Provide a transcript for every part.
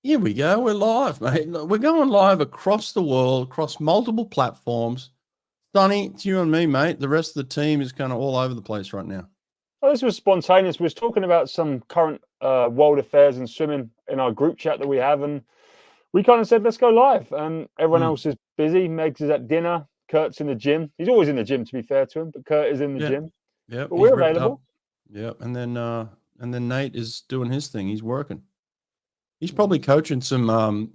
Here we go. We're live, mate. Look, we're going live across the world, across multiple platforms. Sonny, it's you and me, mate. The rest of the team is kind of all over the place right now. Well, this was spontaneous. We was talking about some current world affairs and swimming in our group chat that we have, and we kind of said, let's go live. And everyone else is busy. Megs is at dinner. Kurt's in the gym. He's always in the gym, to be fair to him, but Kurt is in the gym. Yeah, but we're available. Yeah, and then Nate is doing his thing. He's working. He's probably coaching some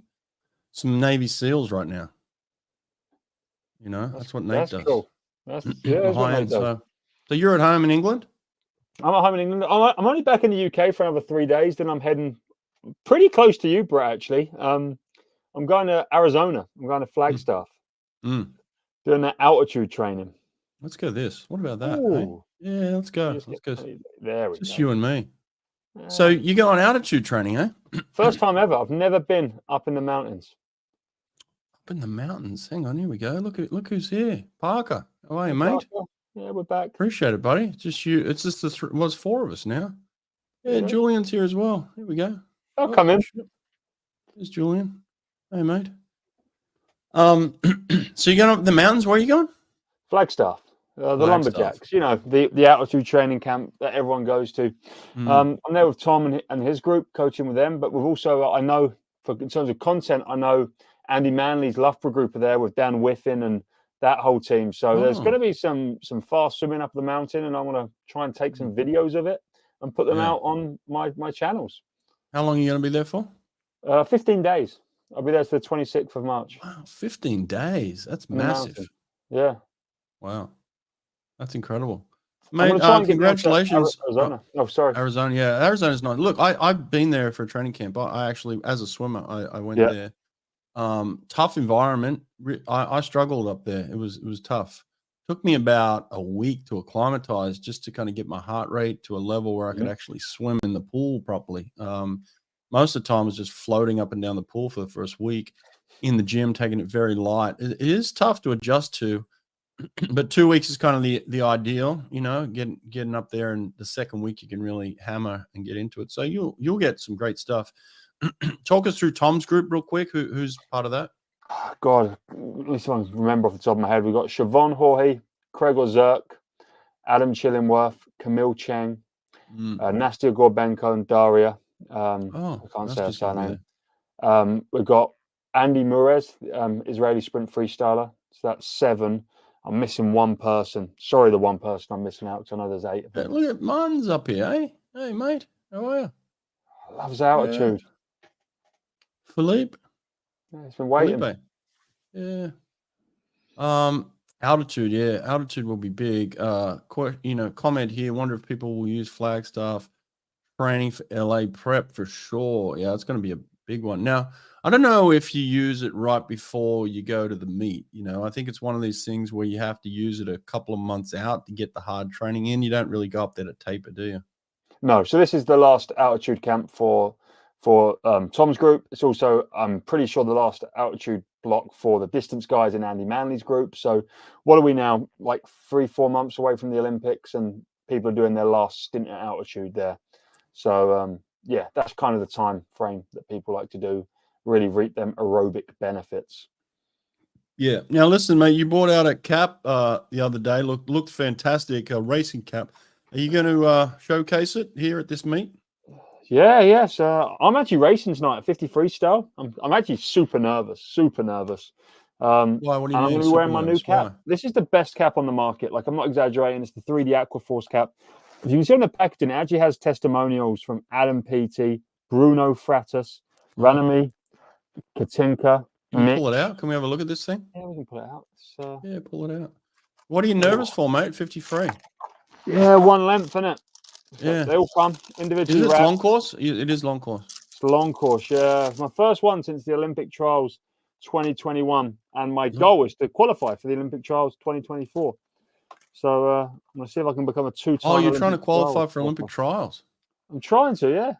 Navy SEALs right now. You know, that's what Nate does. Cool. That's what Nate does. So you're at home in England? I'm at home in England. I'm only back in the UK for another 3 days. Then I'm heading pretty close to you, Brett, actually. I'm going to Arizona. I'm going to Flagstaff. Doing that altitude training. Let's go this. What about that? Hey? Yeah, let's go. Let's go. There we go. Just you and me. So you go on altitude training, eh? First time ever. I've never been up in the mountains. Up in the mountains. Hang on, here we go. Look who's here. Parker. How are you, mate? Yeah, we're back. Appreciate it, buddy. It's just you. It's just it's 4 of us now. Yeah, Julian's here as well. Here we go. I'll come in. There's Julian. Hey, mate. So you're going up the mountains? Where are you going? Flagstaff. The Lumberjacks, you know, the altitude training camp that everyone goes to. I'm there with Tom and his group, coaching with them. But we've also, I know, in terms of content, I know Andy Manley's Loughborough group are there with Dan Whiffin and that whole team. So there's going to be some fast swimming up the mountain, and I want to try and take some videos of it and put them out on my channels. How long are you going to be there for? 15 days. I'll be there to the 26th of March. Wow, 15 days. That's massive. Yeah. Wow. That's incredible. Mate, congratulations. Arizona. Oh, sorry. Arizona, yeah. Arizona's nice. Look, I've been there for a training camp. I actually, as a swimmer, I went there. Tough environment. I struggled up there. It was tough. Took me about a week to acclimatize, just to kind of get my heart rate to a level where I could actually swim in the pool properly. Most of the time I was just floating up and down the pool for the first week, in the gym, taking it very light. It is tough to adjust to, but 2 weeks is kind of the ideal, you know, getting up there, and the second week you can really hammer and get into it. So you'll get some great stuff. Talk us through Tom's group real quick. Who's part of that? God, at least I can remember off the top of my head. We've got Siobhan Jorge, Craig Ozerk, Adam Chillingworth, Camille Cheng, Nastia Gorbenko, and Daria. I can't say her surname. We've got Andy Murez, Israeli sprint freestyler. So that's 7. I'm missing one person. Sorry, the one person I'm missing out, because I know there's 8 of them. Look at Martin's up here, eh? Hey, mate. How are you? Loves altitude. Philippe? Yeah, he's been waiting. Felipe. Yeah. Altitude, yeah. Altitude will be big. Comment here. Wonder if people will use Flagstaff training for LA prep for sure. Yeah, it's going to be a big one. Now, I don't know if you use it right before you go to the meet. You know, I think it's one of these things where you have to use it a couple of months out to get the hard training in. You don't really go up there to taper, do you? No. So this is the last altitude camp for Tom's group. It's also, I'm pretty sure, the last altitude block for the distance guys in Andy Manley's group. So what are we now, like 3-4 months away from the Olympics, and people are doing their last stint at altitude there. So yeah, that's kind of the time frame that people like to do, really reap them aerobic benefits. Yeah. Now listen, mate, you brought out a cap the other day. Looked fantastic, a racing cap. Are you going to showcase it here at this meet? Yeah. So I'm actually racing tonight at 50 freestyle. I'm actually super nervous. Why? What do you mean? I'm going to be wearing my new cap. Why? This is the best cap on the market. Like, I'm not exaggerating. It's the 3D Aquaforce cap. If you can see on the packaging, it actually has testimonials from Adam Peaty, Bruno Fratus, Ranami, Katinka. Can we pull it out? Can we have a look at this thing? Yeah, we can pull it out. Yeah, pull it out. What are you nervous for, mate? 53. Yeah, one length, isn't it? Yeah. They all come individually. Is it long course? It is long course. It's long course, yeah. It's my first one since the Olympic Trials 2021. And my goal is to qualify for the Olympic Trials 2024. So I'm going to see if I can become a 2-time. Oh, you're trying to qualify for Olympic Trials? I'm trying to, yeah.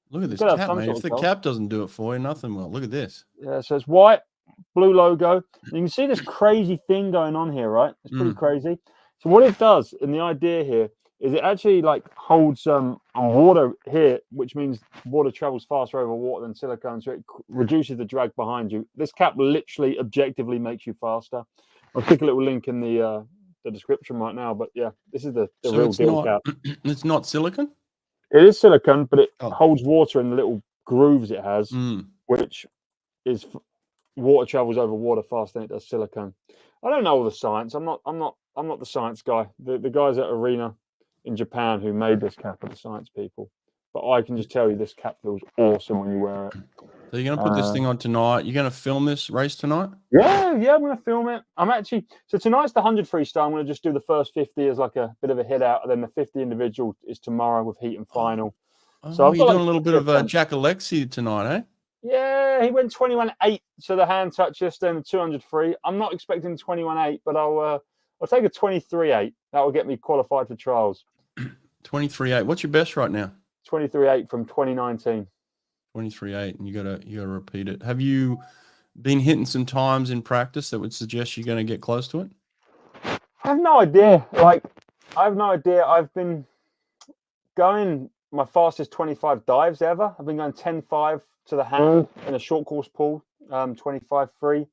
Look at this cap, mate. If the cap doesn't do it for you, nothing will. Look at this. Yeah, so it's white, blue logo. You can see this crazy thing going on here, right? It's pretty crazy. So what it does, and the idea here, is it actually like holds water here, which means water travels faster over water than silicone, so it reduces the drag behind you. This cap literally objectively makes you faster. I'll stick a little link in the description right now, but yeah, this is the So real it's deal not, cap. It's not silicon? It is silicone, but it holds water in the little grooves it has, which is water travels over water faster than it does silicone. I don't know all the science. I'm not the science guy. The guys at Arena in Japan who made this cap are the science people. But I can just tell you this cap feels awesome when you wear it. So you're gonna put this thing on tonight. You're gonna film this race tonight? Yeah, I'm gonna film it. So tonight's the 100 freestyle. I'm gonna just do the first 50 as like a bit of a hit out, and then the 50 individual is tomorrow with heat and final. So you're doing a little bit of Jack Alexi tonight, eh? Yeah, he went 21.8 to the hand touch yesterday in the 200 free. I'm not expecting 21.8, but I'll take a 23.8. That will get me qualified for trials. 23.8. What's your best right now? 23.8 from 2019. 23.8, and you gotta repeat it. Have you been hitting some times in practice that would suggest you're going to get close to it? I have no idea. I've been going my fastest 25 dives ever. I've been going 10.5 to the hand in a short course pool, 25 free.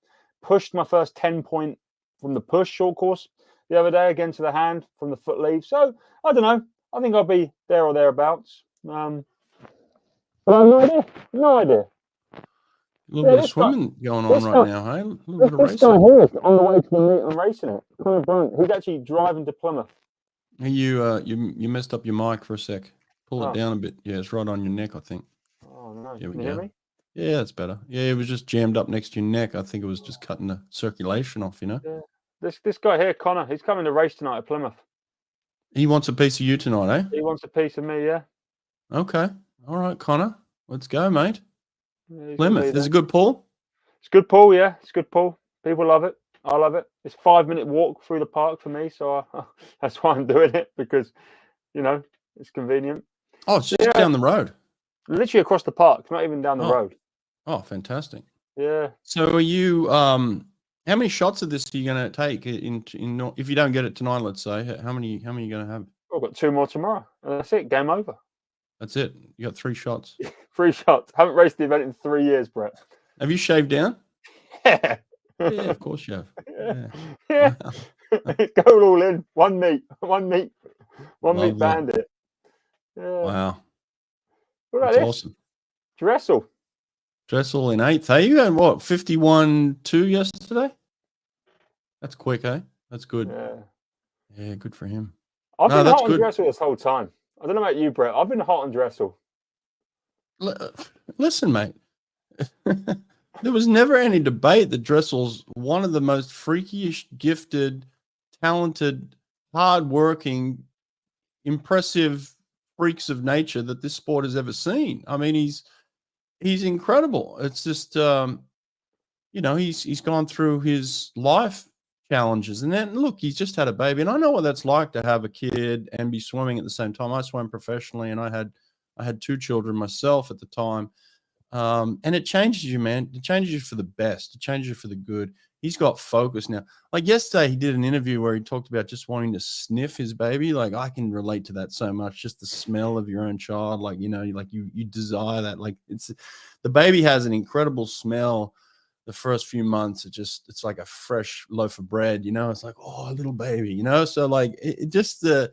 Pushed my first 10 point from the push short course the other day, again to the hand from the foot leave. So I don't know. I think I'll be there or thereabouts. But I have no idea. A little bit of swimming going on right now, hey? A little bit of racing. This guy here is on the way to the meet and racing it. Connor Brunt. He's actually driving to Plymouth. You messed up your mic for a sec. Pull it down a bit. Yeah, it's right on your neck, I think. Oh no! Can you hear me? Yeah, that's better. Yeah, it was just jammed up next to your neck. I think it was just cutting the circulation off. Yeah. This guy here, Connor. He's coming to race tonight at Plymouth. He wants a piece of you tonight, eh? He wants a piece of me, yeah. Okay. All right, Connor. Let's go, mate. Yeah, Plymouth. There's a good pool? It's a good pool, yeah. It's a good pool. People love it. I love it. It's 5-minute walk through the park for me, so that's why I'm doing it, because, it's convenient. Oh, it's just down the road. Literally across the park, not even down the road. Oh, fantastic. Yeah. So are you how many shots of this are you going to take if you don't get it tonight, let's say? How many are you going to have? I've got 2 more tomorrow. And that's it. Game over. That's it. You got 3 shots. 3 shots. Haven't raced the event in 3 years, Brett. Have you shaved down? Yeah. Yeah, of course you have. Yeah. Wow. Go all in. One meet bandit. Yeah. Wow. What about That's this? awesome. Dressel in 8th. Hey, you had what, 51.2 yesterday? That's quick, eh? That's good. Yeah, good for him. I've been hot on Dressel this whole time. I don't know about you, Brett. I've been hot on Dressel. Listen, mate. There was never any debate that Dressel's one of the most freakish, gifted, talented, hardworking, impressive freaks of nature that this sport has ever seen. I mean, he's incredible. It's just, he's gone through his life challenges, and then look, he's just had a baby, and I know what that's like to have a kid and be swimming at the same time. I swam professionally, and I had 2 children myself at the time. And it changes you, man. It changes you for the best. It changes you for the good. He's got focus now. Like yesterday, he did an interview where he talked about just wanting to sniff his baby. Like I can relate to that so much. Just the smell of your own child. Like, you desire that. Like the baby has an incredible smell. The first few months, it's like a fresh loaf of bread. It's like, oh, a little baby. So like it just the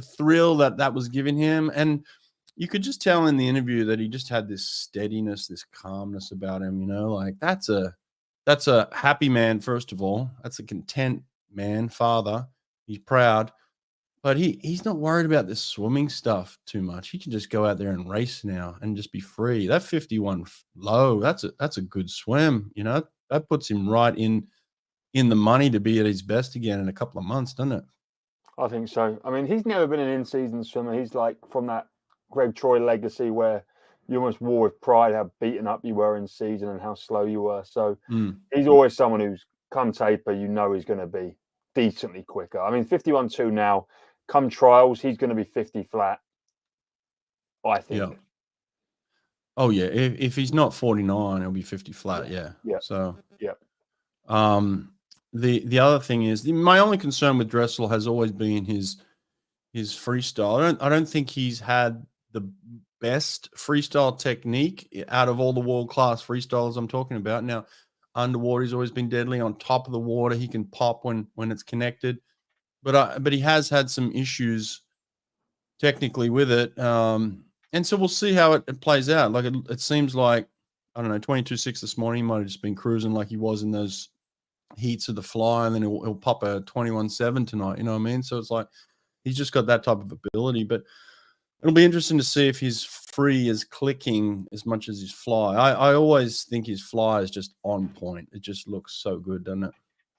thrill that was giving him. And you could just tell in the interview that he just had this steadiness, this calmness about him, like that's a happy man. First of all, that's a content man, father. He's proud, but he's not worried about this swimming stuff too much. He can just go out there and race now and just be free. That 51 low, that's a good swim. That puts him right in the money to be at his best again in a couple of months, doesn't it? I think so. I mean, he's never been an in-season swimmer. He's like from that Greg Troy legacy where you almost wore with pride how beaten up you were in season and how slow you were. So he's always someone who's come taper, he's going to be decently quicker. I mean, 51.2 now, come trials, he's going to be 50 flat, I think. Yeah. Oh, yeah. If he's not 49, he'll be 50 flat. Yeah. So, yeah. The other thing is, my only concern with Dressel has always been his his freestyle. I don't think he's had the best freestyle technique out of all the world-class freestylers I'm talking about. Now, underwater, he's always been deadly. On top of the water, he can pop when it's connected. But he has had some issues technically with it. And so we'll see how it plays out. Like it seems like, I don't know, 22.6 this morning, he might have just been cruising like he was in those heats of the fly, and then he'll pop a 21.7 tonight. You know what I mean? So it's like he's just got that type of ability. But it'll be interesting to see if his free is clicking as much as his fly. I always think his fly is just on point. It just looks so good, doesn't it?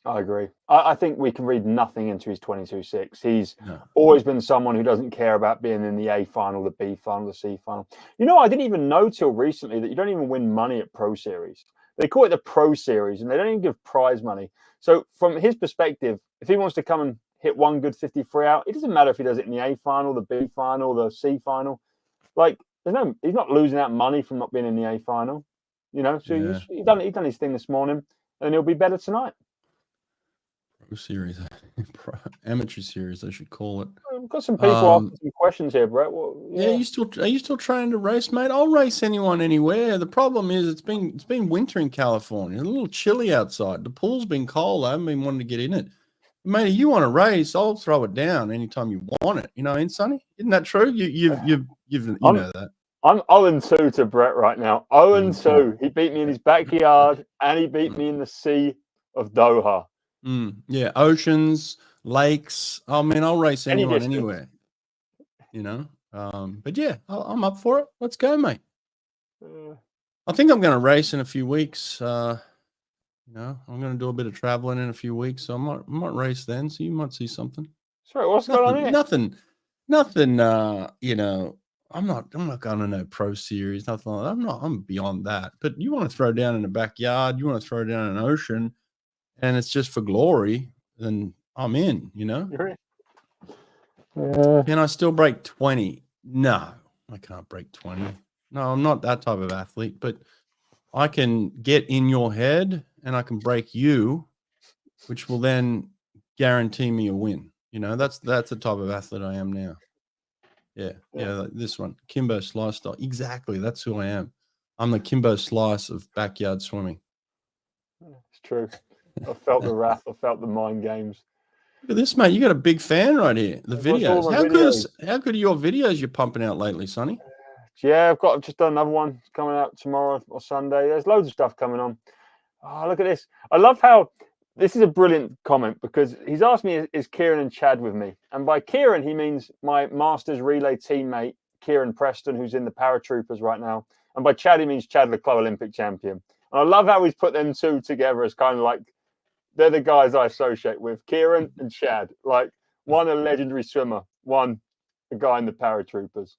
I agree. I think we can read nothing into his 22.6. He's always been someone who doesn't care about being in the A final, the B final, the C final. You know, I didn't even know till recently that you don't even win money at Pro Series. They call it the Pro Series, and they don't even give prize money. So from his perspective, if he wants to come and hit one good 53 out, it doesn't matter if he does it in the A final, the B final, the C final. Like, he's not losing out money from not being in the A final. You know, so he's done his thing this morning, and he'll be better tonight. Series, amateur series, I should call it. I've got some people asking some questions here, Brett. Well, yeah, are you still trying to race, mate? I'll race anyone anywhere. The problem is it's been winter in California, a little chilly outside. The pool's been cold. I haven't been wanting to get in it. Mate, if you want to race, I'll throw it down anytime you want it. You know, ain't Sonny? Isn't that true? You know that. I'm 0-2 to Brett right now. 0-2. He beat me in his backyard, and he beat me in the Sea of Doha. Yeah, oceans, lakes. I mean, I'll race anyone anywhere. You know, but yeah, I'm up for it. Let's go, mate. I think I'm going to race in a few weeks. You know, I'm going to do a bit of traveling in a few weeks, so I might race then. So you might see something. Sorry, what's going on here? Nothing. You know, I'm not going to no Pro Series. Nothing like that. I'm beyond that. But you want to throw down in the backyard? You want to throw down an ocean? And it's just for glory, then I'm in, you know? Can I still break 20? No, I can't break 20. No, I'm not that type of athlete, but I can get in your head and I can break you, which will then guarantee me a win. You know, that's the type of athlete I am now. Yeah, like this one, Kimbo Slice style. Exactly, that's who I am. I'm the Kimbo Slice of backyard swimming. It's true. I felt the wrath. I felt the mind games. Look at this, mate. You got a big fan right here. The videos. How good are your videos you're pumping out lately, Sonny? Yeah, I've just done another one coming out tomorrow or Sunday. There's loads of stuff coming on. Oh, look at this. I love how this is a brilliant comment because he's asked me, is Kieran and Chad with me? And by Kieran, he means my Masters relay teammate, Kieran Preston, who's in the paratroopers right now. And by Chad, he means Chad le Clos, Olympic champion. And I love how he's put them two together as kind of like, they're the guys I associate with, Kieran and Chad. Like, one a legendary swimmer, one a guy in the paratroopers.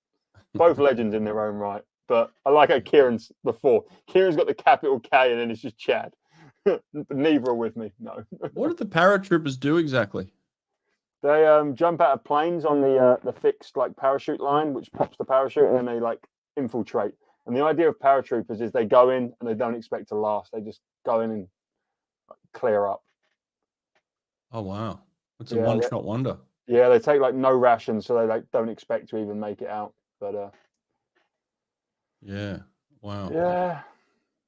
Both legends in their own right. But I like how Kieran's before. Kieran's got the capital K and then it's just Chad. Neither are with me, no. What did the paratroopers do exactly? They jump out of planes on the fixed like parachute line, which pops the parachute, and then they like infiltrate. And the idea of paratroopers is they go in and they don't expect to last. They just go in and clear up. Oh wow, that's a one-shot wonder. Yeah, they take like no rations, so they like don't expect to even make it out. But yeah, wow. Yeah,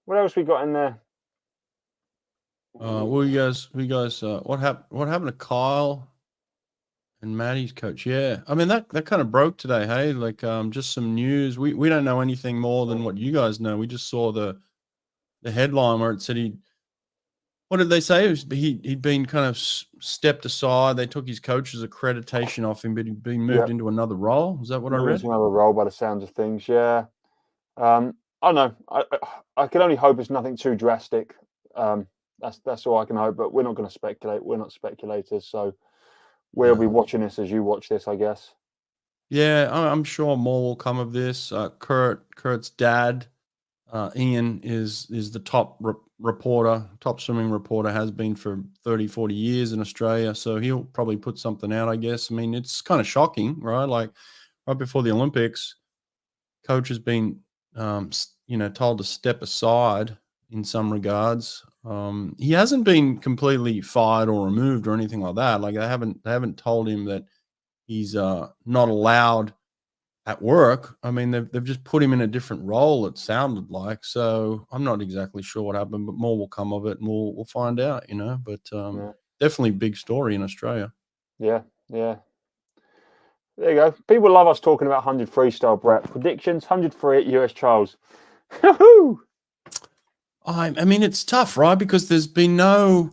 what else we got in there? What happened to Kyle and Maddie's coach? Yeah, I mean that kind of broke today. Hey, like just some news. We don't know anything more than what you guys know. We just saw the headline where it said what did they say? He'd been kind of stepped aside. They took his coach's accreditation off him, but he'd been moved into another role. Is that what I read? Another role by the sounds of things, yeah. I don't know. I can only hope it's nothing too drastic. That's all I can hope, but we're not going to speculate. We're not speculators, so we'll be watching this as you watch this, I guess. Yeah, I'm sure more will come of this. Kurt's dad, Ian, is the top top swimming reporter, has been for 30, 40 years in Australia. So he'll probably put something out, I guess. I mean, it's kind of shocking, right? Like right before the Olympics, coach has been, told to step aside in some regards. He hasn't been completely fired or removed or anything like that. Like they haven't told him that he's not allowed at work. I mean, they've just put him in a different role, it sounded like. So I'm not exactly sure what happened, but more will come of it, and we'll find out, you know. But definitely big story in Australia. Yeah, yeah. There you go. People love us talking about 100 freestyle, Brett. Predictions, 103 at US Trials. I mean, it's tough, right? Because there's been no,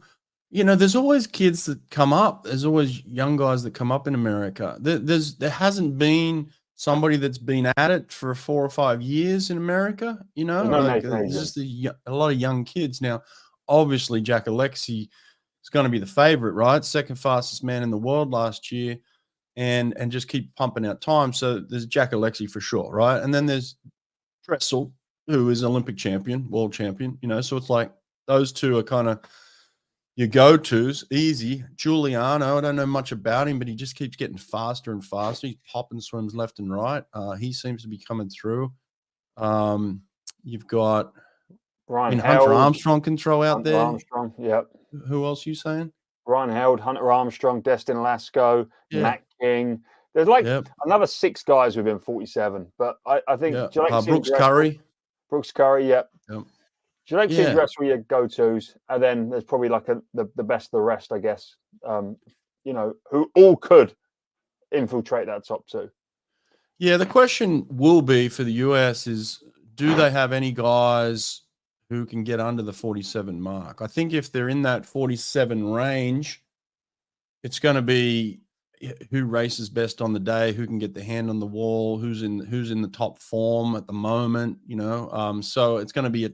you know, there's always kids that come up. There's always young guys that come up in America. There hasn't been somebody that's been at it for 4 or 5 years in America. You know, no like Nathan there's Adrian. just a lot of young kids now. Obviously, Jack Alexi is going to be the favorite, right? Second fastest man in the world last year, and just keep pumping out time. So there's Jack Alexi for sure, right? And then there's Dressel, who is Olympic champion, world champion, you know, so it's like those two are kind of your go-tos, easy. Giuliano, I don't know much about him, but he just keeps getting faster and faster. He's popping swims left and right. He seems to be coming through. You've got, Ryan Hunter Held, Armstrong can throw out Hunter there. Armstrong, yep. Who else are you saying? Ryan Held, Hunter Armstrong, Destin Lasco, Yeah. Matt King. There's like another 6 guys within 47. But I think Yeah. do you like Brooks Curry. Brooks Curry, yep. Yep. Do you like seeing wrestle your go-tos? And then there's probably like the best of the rest, I guess. You know, who all could infiltrate that top 2. Yeah, the question will be for the US is, do they have any guys who can get under the 47 mark? I think if they're in that 47 range, it's going to be who races best on the day, who can get the hand on the wall, who's in the top form at the moment, you know. So it's going to be a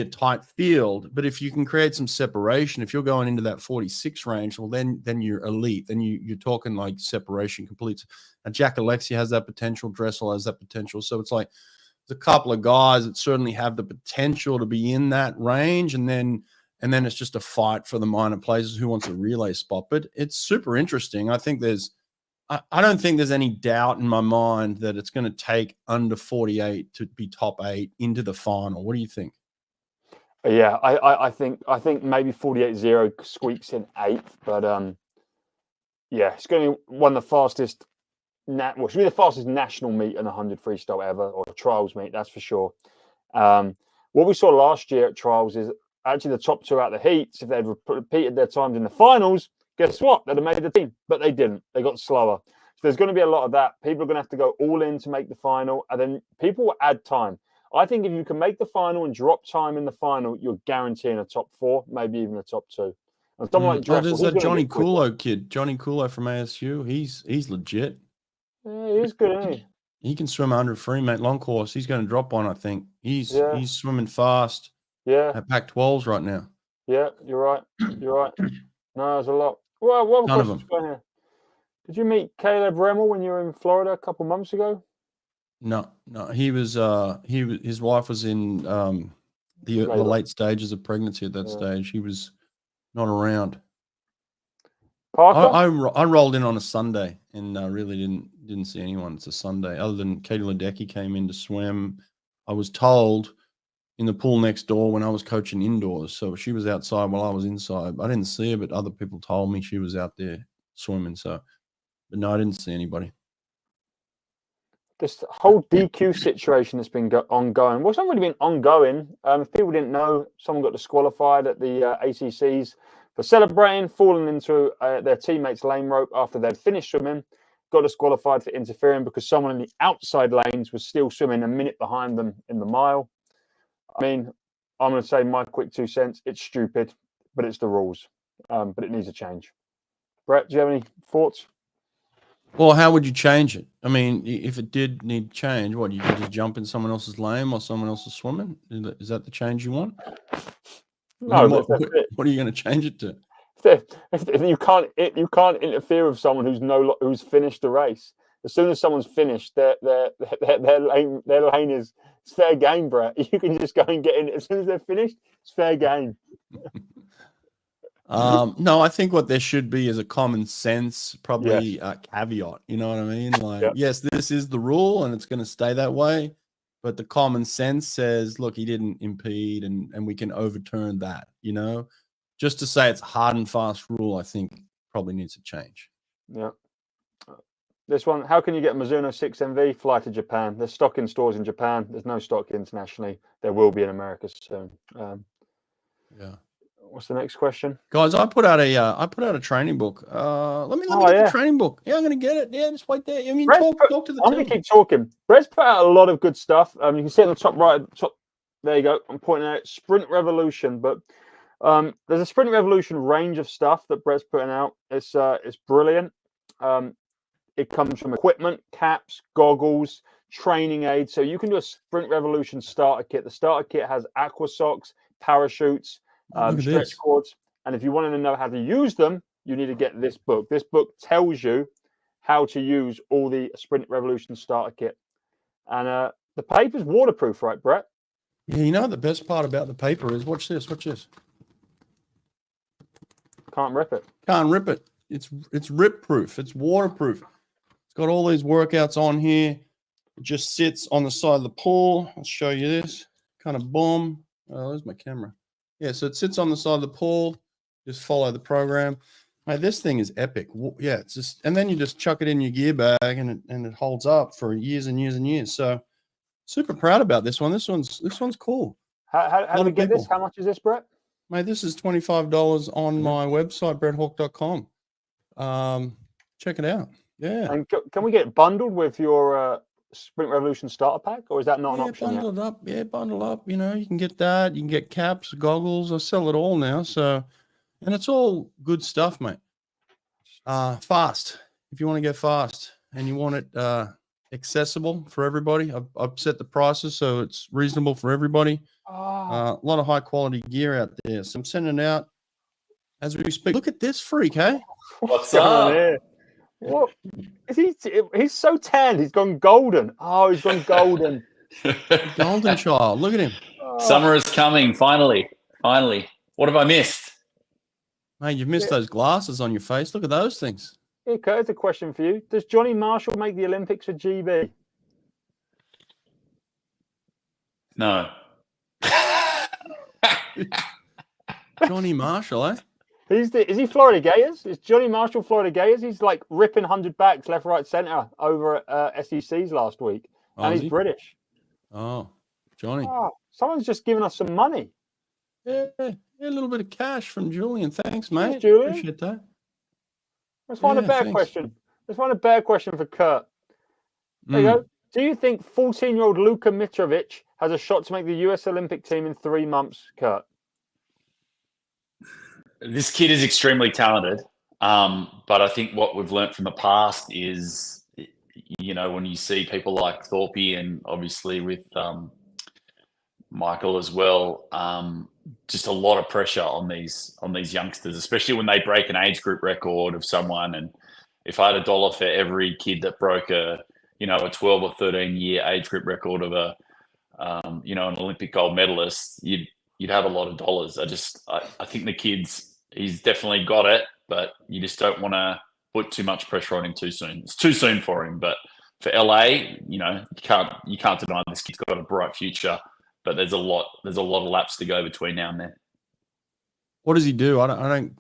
tight field. But if you can create some separation, if you're going into that 46 range, well, then you're elite. Then you're talking like separation completes. And Jack Alexi has that potential. Dressel has that potential. So it's like there's a couple of guys that certainly have the potential to be in that range, and then it's just a fight for the minor places who wants a relay spot. But it's super interesting. I think I don't think there's any doubt in my mind that it's going to take under 48 to be top 8 into the final. What do you think? Yeah, I think maybe 48-0 squeaks in 8th, but yeah, it's going to be one of the fastest. Well, should be the fastest national meet in 100 freestyle ever, or trials meet, that's for sure. What we saw last year at trials is actually the top 2 out of the heats. If they'd repeated their times in the finals, guess what? They'd have made the team, but they didn't. They got slower. So there's going to be a lot of that. People are going to have to go all in to make the final, and then people will add time. I think if you can make the final and drop time in the final, you're guaranteeing a top 4, maybe even a top 2. And someone like Dressel, there's that Johnny Kulo kid, Johnny Kulo from ASU. He's legit. Yeah, he's good, isn't he? He can swim 100 free, mate. Long course. He's going to drop one, I think. He's swimming fast. Yeah. At Pac-12s right now. Yeah, you're right. You're right. No, there's a lot. Well, one question going here. Did you meet Caleb Remmel when you were in Florida a couple months ago? No. He was his wife was in the late stages of pregnancy at that stage. He was not around. Parker? I rolled in on a Sunday and really didn't see anyone. It's a Sunday, other than Katie Ledecky came in to swim. I was told in the pool next door when I was coaching indoors. So she was outside while I was inside. I didn't see her, but other people told me she was out there swimming. So, but no, I didn't see anybody. This whole DQ situation has been ongoing. Well, it's not really been ongoing. If people didn't know, someone got disqualified at the ACCs for celebrating, falling into their teammate's lane rope after they'd finished swimming. Got disqualified for interfering because someone in the outside lanes was still swimming a minute behind them in the mile. I mean, I'm going to say my quick 2 cents. It's stupid, but it's the rules. But it needs a change. Brett, do you have any thoughts? Well, how would you change it? I mean, if it did need change, what, you could just jump in someone else's lane while someone else is swimming? Is that the change you want? No. I mean, what are you going to change it to? If you can't interfere with someone who's finished the race. As soon as someone's finished, their lane is fair game, Brett. You can just go and get in. As soon as they're finished, it's fair game. No, I think what there should be is a common sense, probably a caveat. You know what I mean? Like, yes, this is the rule and it's going to stay that way. But the common sense says, look, he didn't impede and we can overturn that, you know? Just to say it's a hard and fast rule, I think probably needs to change. Yeah. This one, how can you get Mizuno 6MV? Fly to Japan. There's stock in stores in Japan. There's no stock internationally. There will be in America soon. Yeah. What's the next question? Guys, I put out a training book. Let me get the training book. Yeah, I'm gonna get it. Yeah, just wait there. I mean, talk to the I'm team. gonna keep talking. Brett's put out a lot of good stuff. You can see on the top right, there you go. I'm pointing out Sprint Revolution, but there's a Sprint Revolution range of stuff that Brett's putting out. It's brilliant. It comes from equipment, caps, goggles, training aids. So you can do a Sprint Revolution starter kit. The starter kit has aqua socks, parachutes, stretch cords. And if you want to know how to use them, you need to get this book. This book tells you how to use all the Sprint Revolution starter kit. And the paper's waterproof, right, Brett? Yeah, you know the best part about the paper is, watch this. Can't rip it. Can't rip it. It's rip proof. It's waterproof. It's got all these workouts on here. It just sits on the side of the pool. I'll show you this. Kind of boom. Oh, there's my camera. Yeah, so it sits on the side of the pool. Just follow the program. Mate, this thing is epic. Yeah, it's just, and then you just chuck it in your gear bag and it holds up for years and years and years. So super proud about this one. This one's cool. How do we get this? How much is this, Brett? Mate, this is $25 on my website, bretthawk.com. Check it out. Yeah. And can we get it bundled with your Sprint Revolution starter pack, or is that not an option yet? Bundled up. Yeah, bundle up. You know, you can get that. You can get caps, goggles. I sell it all now. So, and it's all good stuff, mate. Fast. If you want to get fast and you want it accessible for everybody, I've set the prices so it's reasonable for everybody. A lot of high quality gear out there. So I'm sending it out as we speak. Look at this freak, hey? What's up? What is he? He's so tanned. He's gone golden. Oh, he's gone golden. Golden child. Look at him. Summer is coming. Finally. What have I missed? Mate, you've missed those glasses on your face. Look at those things. Okay, here's a question for you. Does Johnny Marshall make the Olympics for GB? No. Johnny Marshall, eh? Is he Florida Gators? Is Johnny Marshall Florida Gators? He's like ripping 100 backs left, right, center over at SEC's last week. And he's British. Oh, Johnny. Oh, someone's just giving us some money. Yeah, a little bit of cash from Julian. Thanks, mate. Thanks, Julian. Appreciate that. Let's find a better question. Let's find a better question for Kurt. There you go. Do you think 14-year-old Luka Mitrovic has a shot to make the US Olympic team in 3 months, Kurt? This kid is extremely talented, but I think what we've learned from the past is, you know, when you see people like Thorpe and obviously with Michael as well, just a lot of pressure on these youngsters, especially when they break an age group record of someone. And if I had $1 for every kid that broke a 12 or 13 year age group record of an Olympic gold medalist, you'd have a lot of dollars. I think the kid's, he's definitely got it, but you just don't want to put too much pressure on him too soon. It's too soon for him, but for LA, you can't deny this kid's got a bright future, but there's a lot of laps to go between now and then. What does he do? I don't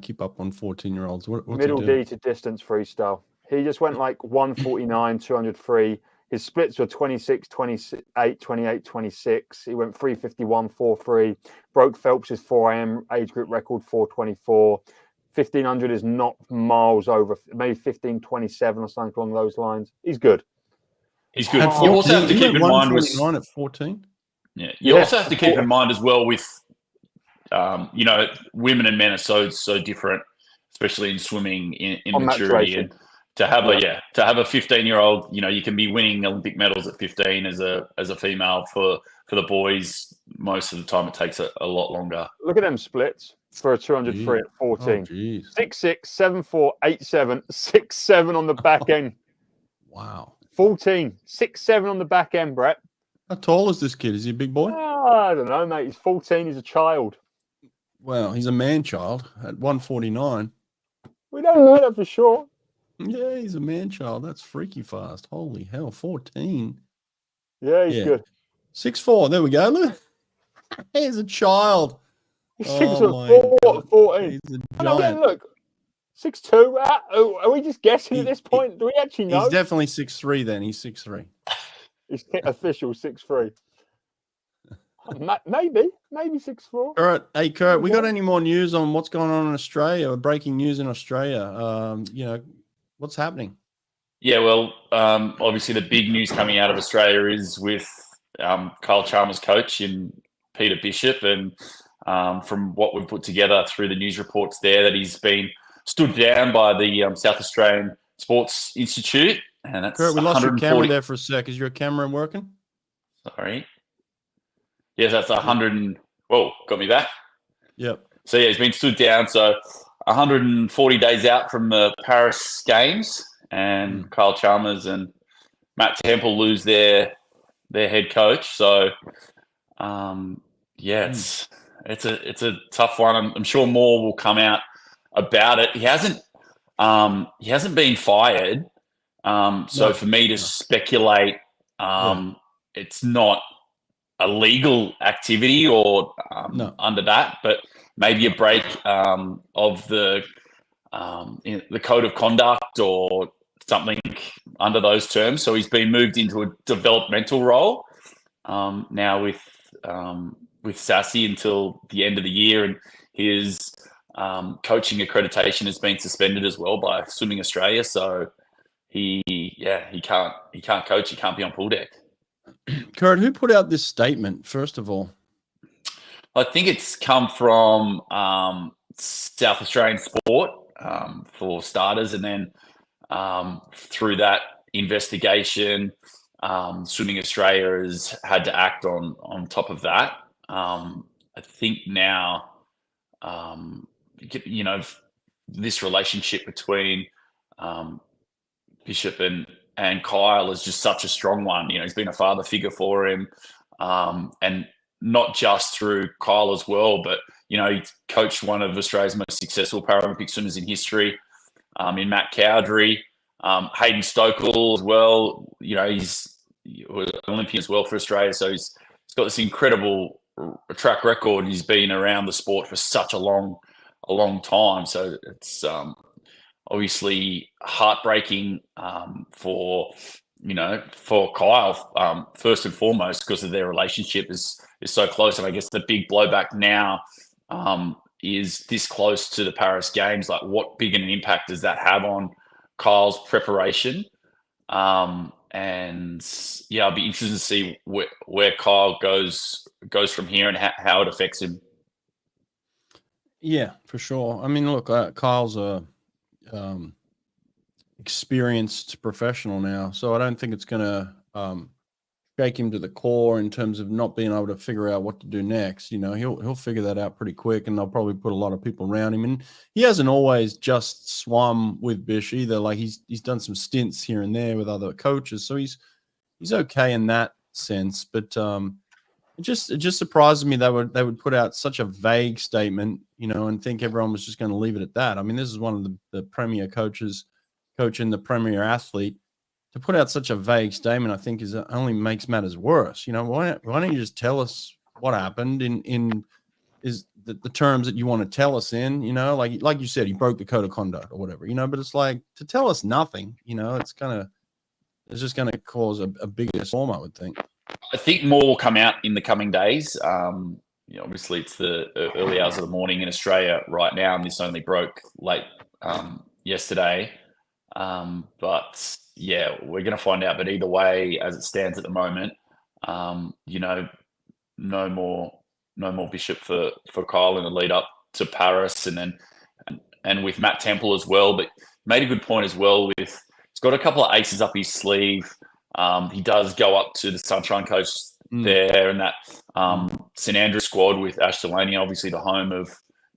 keep up on 14-year-olds. What's Middle he do? D to distance freestyle. He just went like 149, 203. His splits were 26, 28, 28, 26. He went 351, 43. Broke Phelps's 4 AM age group record, 424. 1500 is not miles over, maybe 1527 or something along those lines. He's good. He's good. You also have to keep in mind with at 14. Yeah, you also have to keep in mind as well with, women and men are so different, especially in swimming in maturity. And to have a 15-year-old, you can be winning Olympic medals at 15 as a female. For the boys, most of the time it takes a lot longer. Look at them splits for a 200 free at 14. 6'6", 7'4", 8'7", 6'7" on the back end. Wow. 14, 6'7" on the back end, Brett. How tall is this kid? Is he a big boy? I don't know, mate. He's 14. He's a child. Well, he's a man-child at 149. We don't know that for sure. Yeah, he's a man-child. That's freaky fast. Holy hell, 14. Yeah, he's good. 6'4". There we go. Look, he's a child. He's 6'4", 14. He's a giant. Look, 6'2". Are we just guessing at this point? Do we actually know? He's definitely 6'3". Then he's 6'3". He's official 6'3". Maybe 6'4". All right, hey Kurt, we got any more news on what's going on in Australia or breaking news in Australia? What's happening? Yeah, well, obviously the big news coming out of Australia is with Kyle Chalmers' coach in Peter Bishop, and from what we've put together through the news reports there, that he's been stood down by the South Australian Sports Institute, and that's Kurt, we lost your camera there for a sec. Is your camera working? Sorry. Yes, that's 100. Whoa, got me back. Yep. So yeah, he's been stood down. So 140 days out from the Paris Games, and Kyle Chalmers and Matt Temple lose their head coach. So it's a tough one. I'm sure more will come out about it. He hasn't been fired. For me to speculate, it's not a legal activity or under that, but maybe a break of the code of conduct or something under those terms. So he's been moved into a developmental role now with Sassy until the end of the year, and his coaching accreditation has been suspended as well by Swimming Australia. So he can't coach. He can't be on pool deck. Kurt, who put out this statement, first of all? I think it's come from South Australian Sport, for starters, and then through that investigation, Swimming Australia has had to act on top of that. I think now, this relationship between Bishop and Kyle is just such a strong one. He's been a father figure for him, and not just through Kyle as well, but he coached one of Australia's most successful Paralympic swimmers in history, in Matt Cowdery, Hayden Stokell as well. He's an Olympian as well for Australia, so he's got this incredible track record. He's been around the sport for such a long time, so it's obviously heartbreaking for Kyle, first and foremost, because of their relationship is so close. And I guess the big blowback now is this close to the Paris Games. Like, what big an impact does that have on Kyle's preparation? I'll be interested to see where Kyle goes from here and how it affects him. Yeah, for sure. I mean, look, Kyle's a experienced professional now, so I don't think it's going to shake him to the core in terms of not being able to figure out what to do next. He'll figure that out pretty quick, and they'll probably put a lot of people around him. And he hasn't always just swum with Bish either. Like, he's done some stints here and there with other coaches, so he's okay in that sense. But it just surprises me they would put out such a vague statement, and think everyone was just going to leave it at that. I mean, this is one of the premier coaches coaching the premier athlete. To put out such a vague statement, I think only makes matters worse. Why don't you just tell us what happened in the terms that you want to tell us in? Like you said, he broke the code of conduct or whatever. But it's like, to tell us nothing. It's just going to cause a bigger storm, I would think. I think more will come out in the coming days. Obviously, it's the early hours of the morning in Australia right now, and this only broke late yesterday. But yeah, we're going to find out. But either way, as it stands at the moment, no more Bishop for Kyle in the lead up to Paris, and with Matt Temple as well. But made a good point as well. He's got a couple of aces up his sleeve. He does go up to the Sunshine Coast there, and that St Andrews squad with Ash Delaney, obviously the home of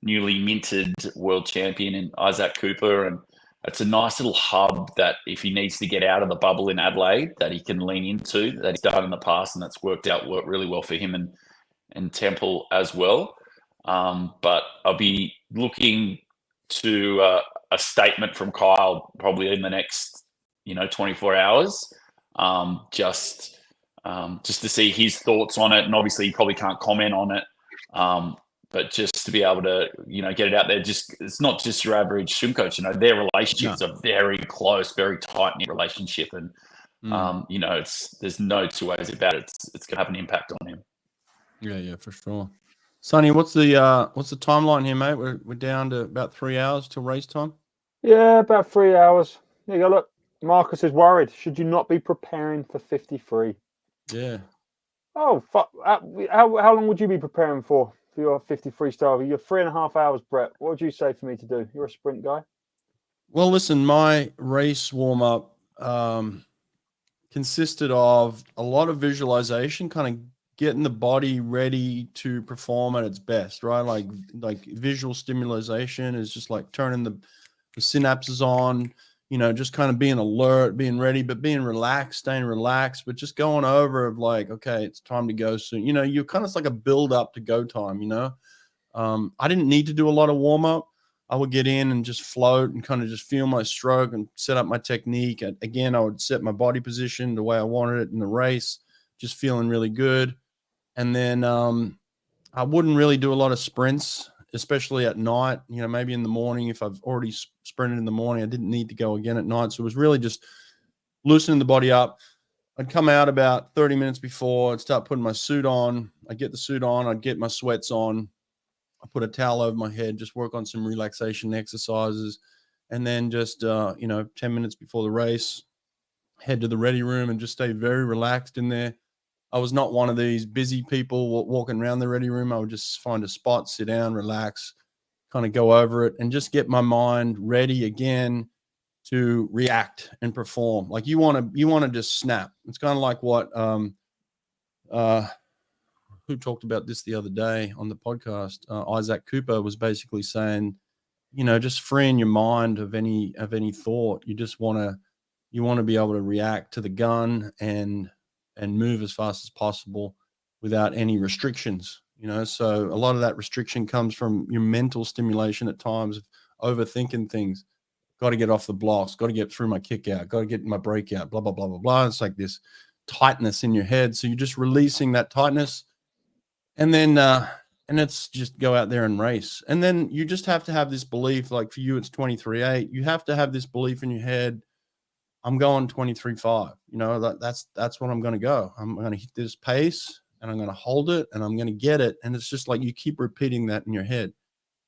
newly minted world champion in Isaac Cooper, and it's a nice little hub that if he needs to get out of the bubble in Adelaide, that he can lean into, that he's done in the past, and that's worked really well for him and Temple as well. But I'll be looking to a statement from Kyle probably in the next 24 hours, just to see his thoughts on it. And obviously he probably can't comment on it but just to be able to, get it out there, it's not just your average swim coach. Their relationships are very close, very tight knit relationship, and there's no two ways about it. It's going to have an impact on him. Yeah, for sure. Sonny, what's the timeline here, mate? We're down to about 3 hours till race time. Yeah, about 3 hours. There you go. Look, Marcus is worried. Should you not be preparing for 53? Yeah. Oh, fuck. How long would you be preparing for your 53 style? You're 3.5 hours, Brett. What would you say for me to do? You're a sprint guy. Well, listen, my race warm-up consisted of a lot of visualization, kind of getting the body ready to perform at its best, right? Like visual stimulation is just like turning the synapses on, just kind of being alert, being ready, but being relaxed, staying relaxed, but just going over of like, okay, it's time to go soon. You're kind of like a build up to go time, I didn't need to do a lot of warm up. I would get in and just float and kind of just feel my stroke and set up my technique. And again, I would set my body position the way I wanted it in the race, just feeling really good. And then I wouldn't really do a lot of sprints, especially at night, maybe in the morning. If I've already sprinted in the morning, I didn't need to go again at night. So it was really just loosening the body up. I'd come out about 30 minutes before. I'd start putting my suit on. I'd get the suit on. I'd get my sweats on. I put a towel over my head, just work on some relaxation exercises. And then just, 10 minutes before the race, head to the ready room and just stay very relaxed in there. I was not one of these busy people walking around the ready room. I would just find a spot, sit down, relax, kind of go over it and just get my mind ready again to react and perform. Like you want to just snap. It's kind of like what, who talked about this the other day on the podcast? Isaac Cooper was basically saying, just freeing your mind of any thought. You just want to be able to react to the gun and move as fast as possible without any restrictions. So a lot of that restriction comes from your mental stimulation at times of overthinking things. Got to get off the blocks. Got to get through my kick out. Got to get my break out. Blah blah blah blah blah. It's like this tightness in your head. So you're just releasing that tightness. And then, and it's just go out there and race. And then you just have to have this belief, like for you, it's 23.8. You have to have this belief in your head. I'm going 23.5. That's what I'm going to go. I'm going to hit this pace and I'm going to hold it and I'm going to get it. And it's just like you keep repeating that in your head.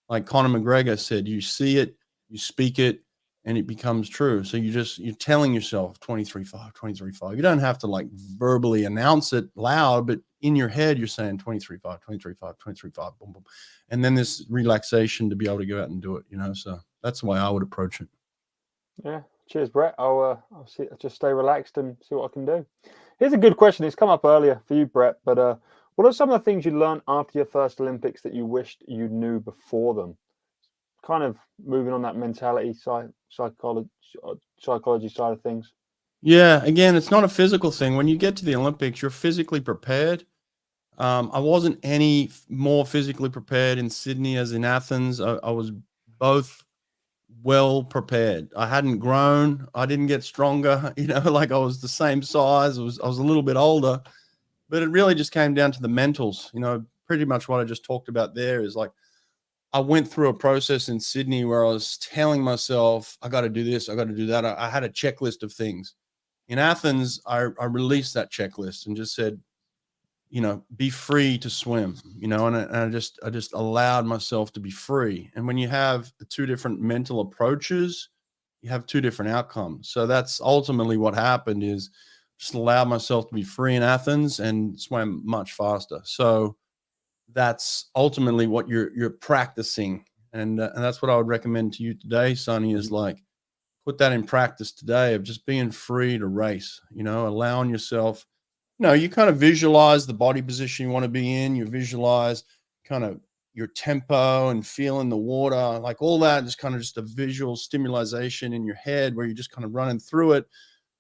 Like Conor McGregor said, you see it, you speak it, and it becomes true. So you're telling yourself 23.5, 23.5. You don't have to like verbally announce it loud, but in your head, you're saying 23.5, 23.5, 23.5, boom, boom. And then this relaxation to be able to go out and do it, so that's the way I would approach it. Yeah. Cheers, Brett. I'll just stay relaxed and see what I can do. Here's a good question. It's come up earlier for you, Brett, but what are some of the things you learned after your first Olympics that you wished you knew before them? Kind of moving on that mentality psychology side of things. Yeah, again, it's not a physical thing. When you get to the Olympics, you're physically prepared. I wasn't any more physically prepared in Sydney as in Athens. I was both well prepared. I hadn't grown. I didn't get stronger. Like I was the same size. I was a little bit older, but it really just came down to the mentals. Pretty much what I just talked about there is like I went through a process in Sydney where I was telling myself, I got to do this, I got to do that. I had a checklist of things. In Athens, I released that checklist and just said, be free to swim, and I just allowed myself to be free. And when you have the two different mental approaches, you have two different outcomes. So that's ultimately what happened is just allowed myself to be free in Athens and swam much faster. So that's ultimately what you're practicing. And that's what I would recommend to you today, Sonny, is like, put that in practice today of just being free to race, allowing yourself, you kind of visualize the body position you want to be in. You visualize kind of your tempo and feeling the water, like all that is kind of just a visual stimulation in your head where you're just kind of running through it.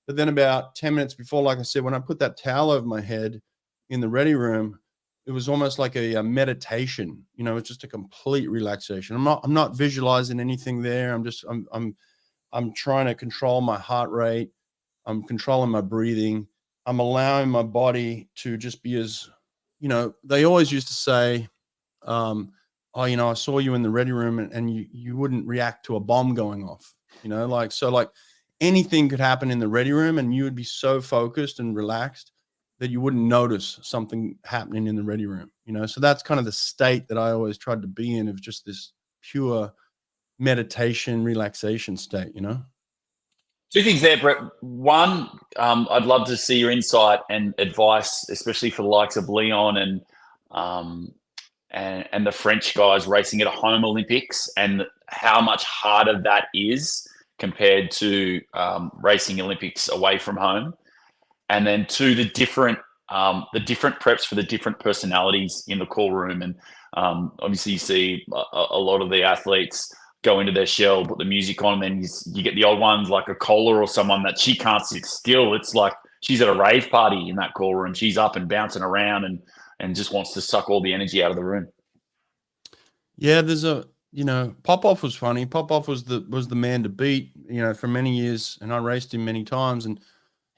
But then about 10 minutes before, like I said, when I put that towel over my head in the ready room, it was almost like a meditation, it's just a complete relaxation. I'm not visualizing anything there. I'm trying to control my heart rate. I'm controlling my breathing. I'm allowing my body to just be as, they always used to say, oh, I saw you in the ready room and you wouldn't react to a bomb going off, like anything could happen in the ready room and you would be so focused and relaxed that you wouldn't notice something happening in the ready room, So that's kind of the state that I always tried to be in, of just this pure meditation, relaxation state, Two things there, Brett. One, I'd love to see your insight and advice, especially for the likes of Leon and the French guys racing at a home Olympics, and how much harder that is compared to racing Olympics away from home. And then two, the different preps for the different personalities in the call room. And obviously you see a lot of the athletes go into their shell, put the music on, and then you get the old ones like a Cola or someone that she can't sit still. It's like she's at a rave party in that call room. She's up and bouncing around and just wants to suck all the energy out of the room. Yeah, there's Popov was funny. Popov was the man to beat, for many years, and I raced him many times. And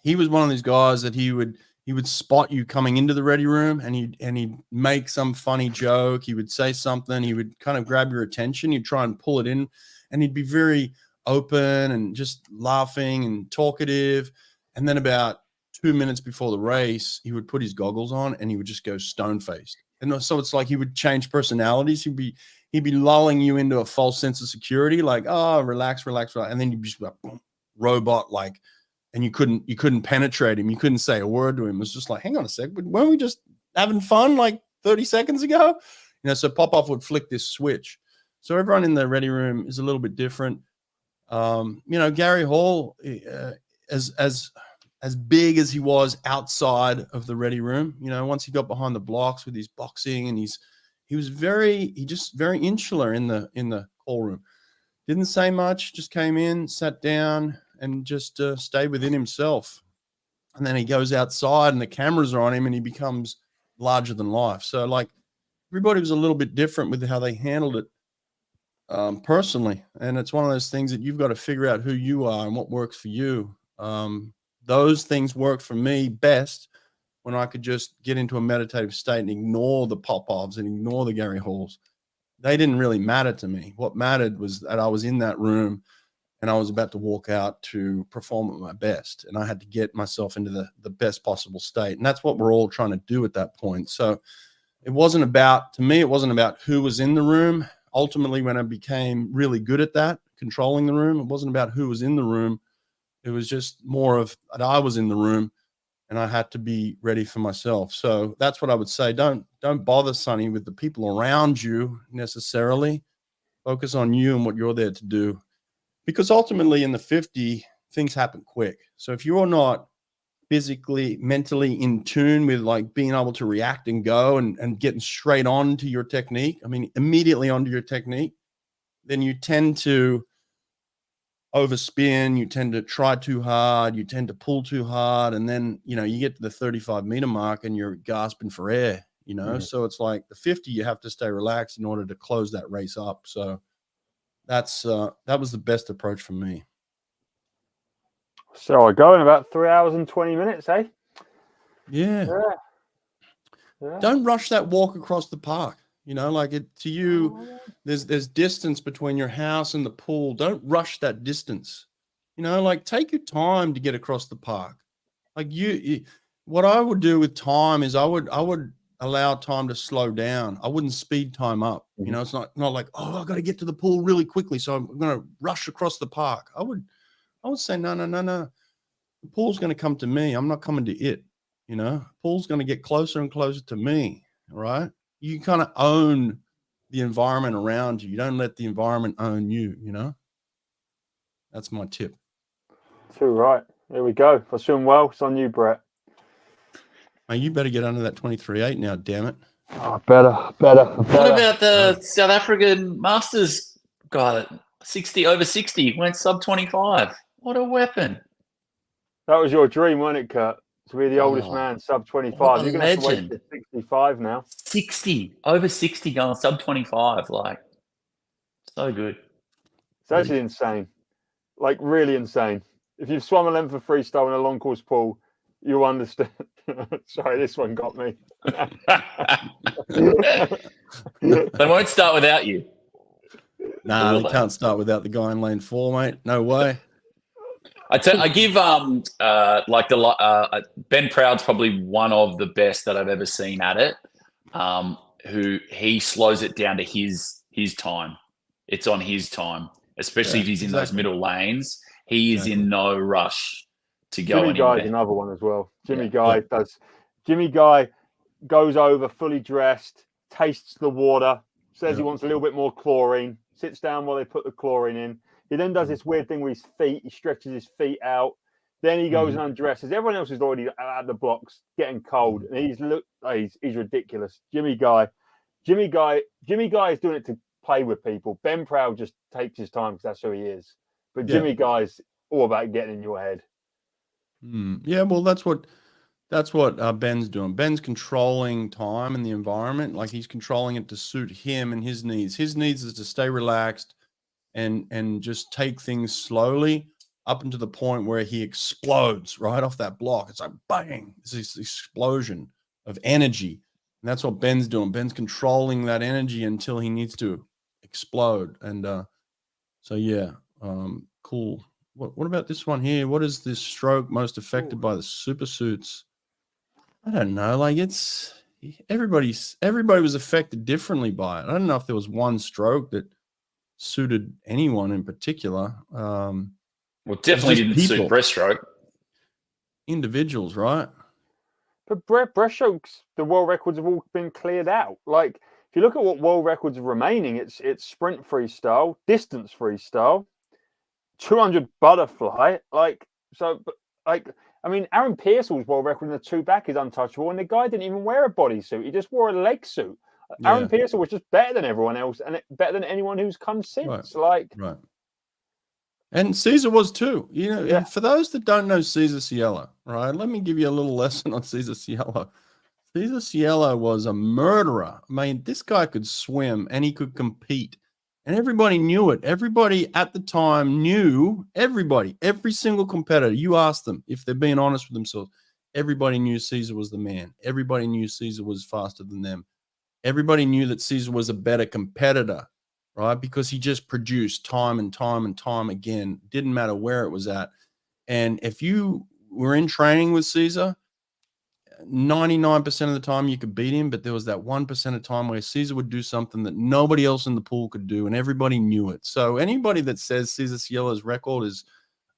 he was one of these guys that he would spot you coming into the ready room, and he'd make some funny joke. He would say something. He would kind of grab your attention. He'd try and pull it in, and he'd be very open and just laughing and talkative. And then about 2 minutes before the race, he would put his goggles on and he would just go stone-faced. And so it's like he would change personalities. He'd be lulling you into a false sense of security, like, oh, relax. And then you'd be just like, boom, robot, like, and you couldn't penetrate him. You couldn't say a word to him. It was just like, hang on a sec, weren't we just having fun like 30 seconds ago? So Popov would flick this switch. So everyone in the ready room is a little bit different. Gary Hall, as big as he was outside of the ready room, once he got behind the blocks with his boxing, and he was just very insular in the call room. Didn't say much, just came in, sat down, and just stayed within himself. And then he goes outside and the cameras are on him and he becomes larger than life. So like everybody was a little bit different with how they handled it personally. And it's one of those things that you've got to figure out who you are and what works for you. Those things worked for me best when I could just get into a meditative state and ignore the Popovs and ignore the Gary Halls. They didn't really matter to me. What mattered was that I was in that room and I was about to walk out to perform at my best. And I had to get myself into the best possible state. And that's what we're all trying to do at that point. So it wasn't about who was in the room. Ultimately, when I became really good at that, controlling the room, it wasn't about who was in the room. It was just more of that I was in the room and I had to be ready for myself. So that's what I would say. Don't bother, Sonny, with the people around you necessarily. Focus on you and what you're there to do. Because ultimately in the 50, things happen quick. So if you're not physically, mentally in tune with like being able to react and go and getting straight on to your technique, immediately onto your technique, then you tend to overspin, you tend to try too hard, you tend to pull too hard. And then, you get to the 35-meter mark and you're gasping for air, Mm-hmm. So it's like the 50, you have to stay relaxed in order to close that race up. So that was the best approach for me. So I go in about 3 hours and 20 minutes, eh? Yeah. Don't rush that walk across the park. To you, there's distance between your house and the pool. Don't rush that distance. Take your time to get across the park. What I would do with time is I would allow time to slow down. I wouldn't speed time up. Mm-hmm. It's not like, oh, I've got to get to the pool really quickly, so I'm going to rush across the park. I would say, no. The pool's going to come to me. I'm not coming to it. Pool's going to get closer and closer to me. Right? You kind of own the environment around you. You don't let the environment own you. That's my tip. Too right. There we go. If I swim well, it's on you, Brett. You better get under that 23.8 now, damn it. Oh, better. What about the South African Masters guy? 60 over 60 went sub 25. What a weapon! That was your dream, wasn't it, Kurt? To be the oldest man sub 25. You're going to have to wait to 65 now. 60 over 60 going sub 25, like so good. It's actually insane, like really insane. If you've swum a length of freestyle in a long course pool, you'll understand. Sorry, this one got me. They won't start without you. Nah, Will they they? can't start without the guy in lane 4, mate. No way. I give Ben Proud's probably one of the best that I've ever seen at it. Who he slows it down to his time. It's on his time, especially if he's in those middle lanes. He is in no rush to go Jimmy Guy's anywhere. another one as well. Jimmy Guy goes over fully dressed, tastes the water, says he wants a little bit more chlorine, sits down while they put the chlorine in. He then does this weird thing with his feet. He stretches his feet out. Then he goes and undresses. Everyone else is already at the blocks, getting cold, and he's ridiculous. Jimmy Guy is doing it to play with people. Ben Proud just takes his time because that's who he is. But Jimmy Guy's all about getting in your head. Yeah, well, that's what Ben's doing. Ben's controlling time and the environment. Like, he's controlling it to suit him and his needs. His needs is to stay relaxed and just take things slowly up until the point where he explodes right off that block. It's like bang! It's this explosion of energy. And that's what Ben's doing. Ben's controlling that energy until he needs to explode. And cool. What about this one here? What is this stroke most affected by the super suits? I don't know. Like, everybody was affected differently by it. I don't know if there was one stroke that suited anyone in particular. Well, definitely didn't suit breaststroke. Individuals, right? But breaststrokes, the world records have all been cleared out. Like, if you look at what world records are remaining, it's sprint freestyle, distance freestyle, 200 butterfly. Aaron Pearsall's world record in the 2-back is untouchable, and the guy didn't even wear a bodysuit. He just wore a leg suit. Aaron Pearsall was just better than everyone else, and better than anyone who's come since. Right. And Cesar was too. For those that don't know Cesar Cielo, right? Let me give you a little lesson on Cesar Cielo. Cesar Cielo was a murderer. I mean, this guy could swim and he could compete. And everybody knew it. Everybody at the time knew, every single competitor, you asked them if they're being honest with themselves, everybody knew Cesar was the man. Everybody knew Cesar was faster than them. Everybody knew that Cesar was a better competitor, right? Because he just produced time and time and time again. Didn't matter where it was at. And if you were in training with Cesar, 99% of the time you could beat him, but there was that 1% of time where Cesar would do something that nobody else in the pool could do, and everybody knew it. So anybody that says Cesar Cielo's record is,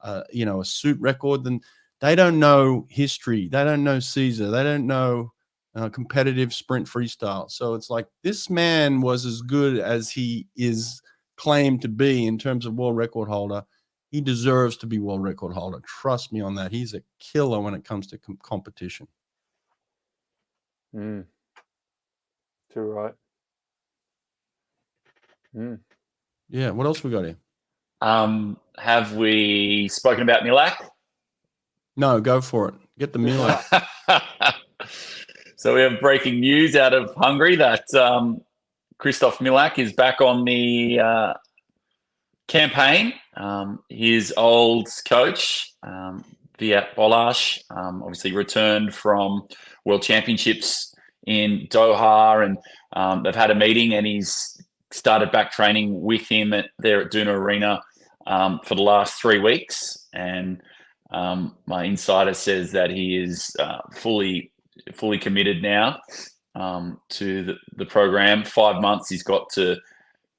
a suit record, then they don't know history. They don't know Cesar. They don't know competitive sprint freestyle. So it's like, this man was as good as he is claimed to be in terms of world record holder. He deserves to be world record holder. Trust me on that. He's a killer when it comes to competition. Too right. Yeah. What else we got here? Have we spoken about Milak? No, go for it. Get the Milak. So we have breaking news out of Hungary that Christoph Milak is back on the campaign. His old coach, Viat Balázs, obviously returned from World Championships in Doha, and they've had a meeting, and he's started back training with him there at Duna Arena for the last 3 weeks. And my insider says that he is fully committed now to the program. 5 months he's got to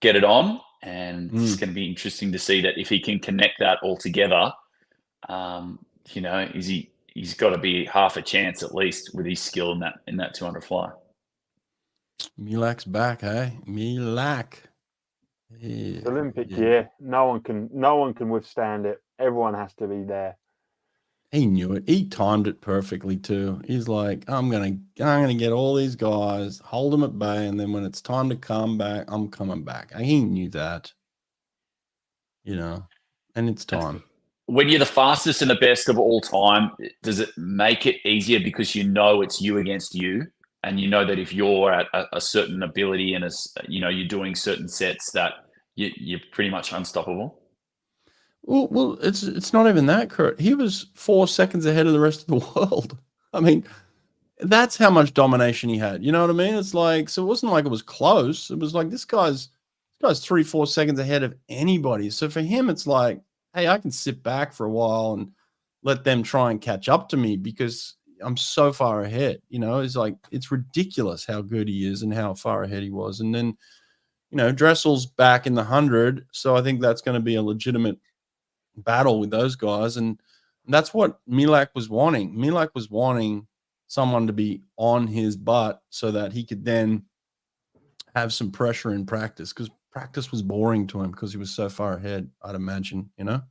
get it on, and it's going to be interesting to see that if he can connect that all together. He's got to be half a chance at least with his skill in that 200 fly. Milak's back, eh? Milak. Yeah. Olympic year. No one can withstand it. Everyone has to be there. He knew it. He timed it perfectly too. He's like, I'm gonna get all these guys, hold them at bay, and then when it's time to come back, I'm coming back. He knew that. And it's time. When you're the fastest and the best of all time, does it make it easier because it's you against you, and you know that if you're at a certain ability and you're doing certain sets, that you're pretty much unstoppable? Well, it's not even that, Kurt. He was 4 seconds ahead of the rest of the world. I mean, That's how much domination he had. You know what I mean? It's like, so it wasn't like it was close. It was like this guy's 3-4 seconds ahead of anybody. So for him, it's like, hey, I can sit back for a while and let them try and catch up to me because I'm so far ahead. You know, it's like, it's ridiculous how good he is and how far ahead he was. And then, you know, Dressel's back in the 100. So I think that's going to be a legitimate battle with those guys. And that's what Milak was wanting. Milak was wanting someone to be on his butt so that he could then have some pressure in practice, because practice was boring to him because he was so far ahead, I'd imagine, you know?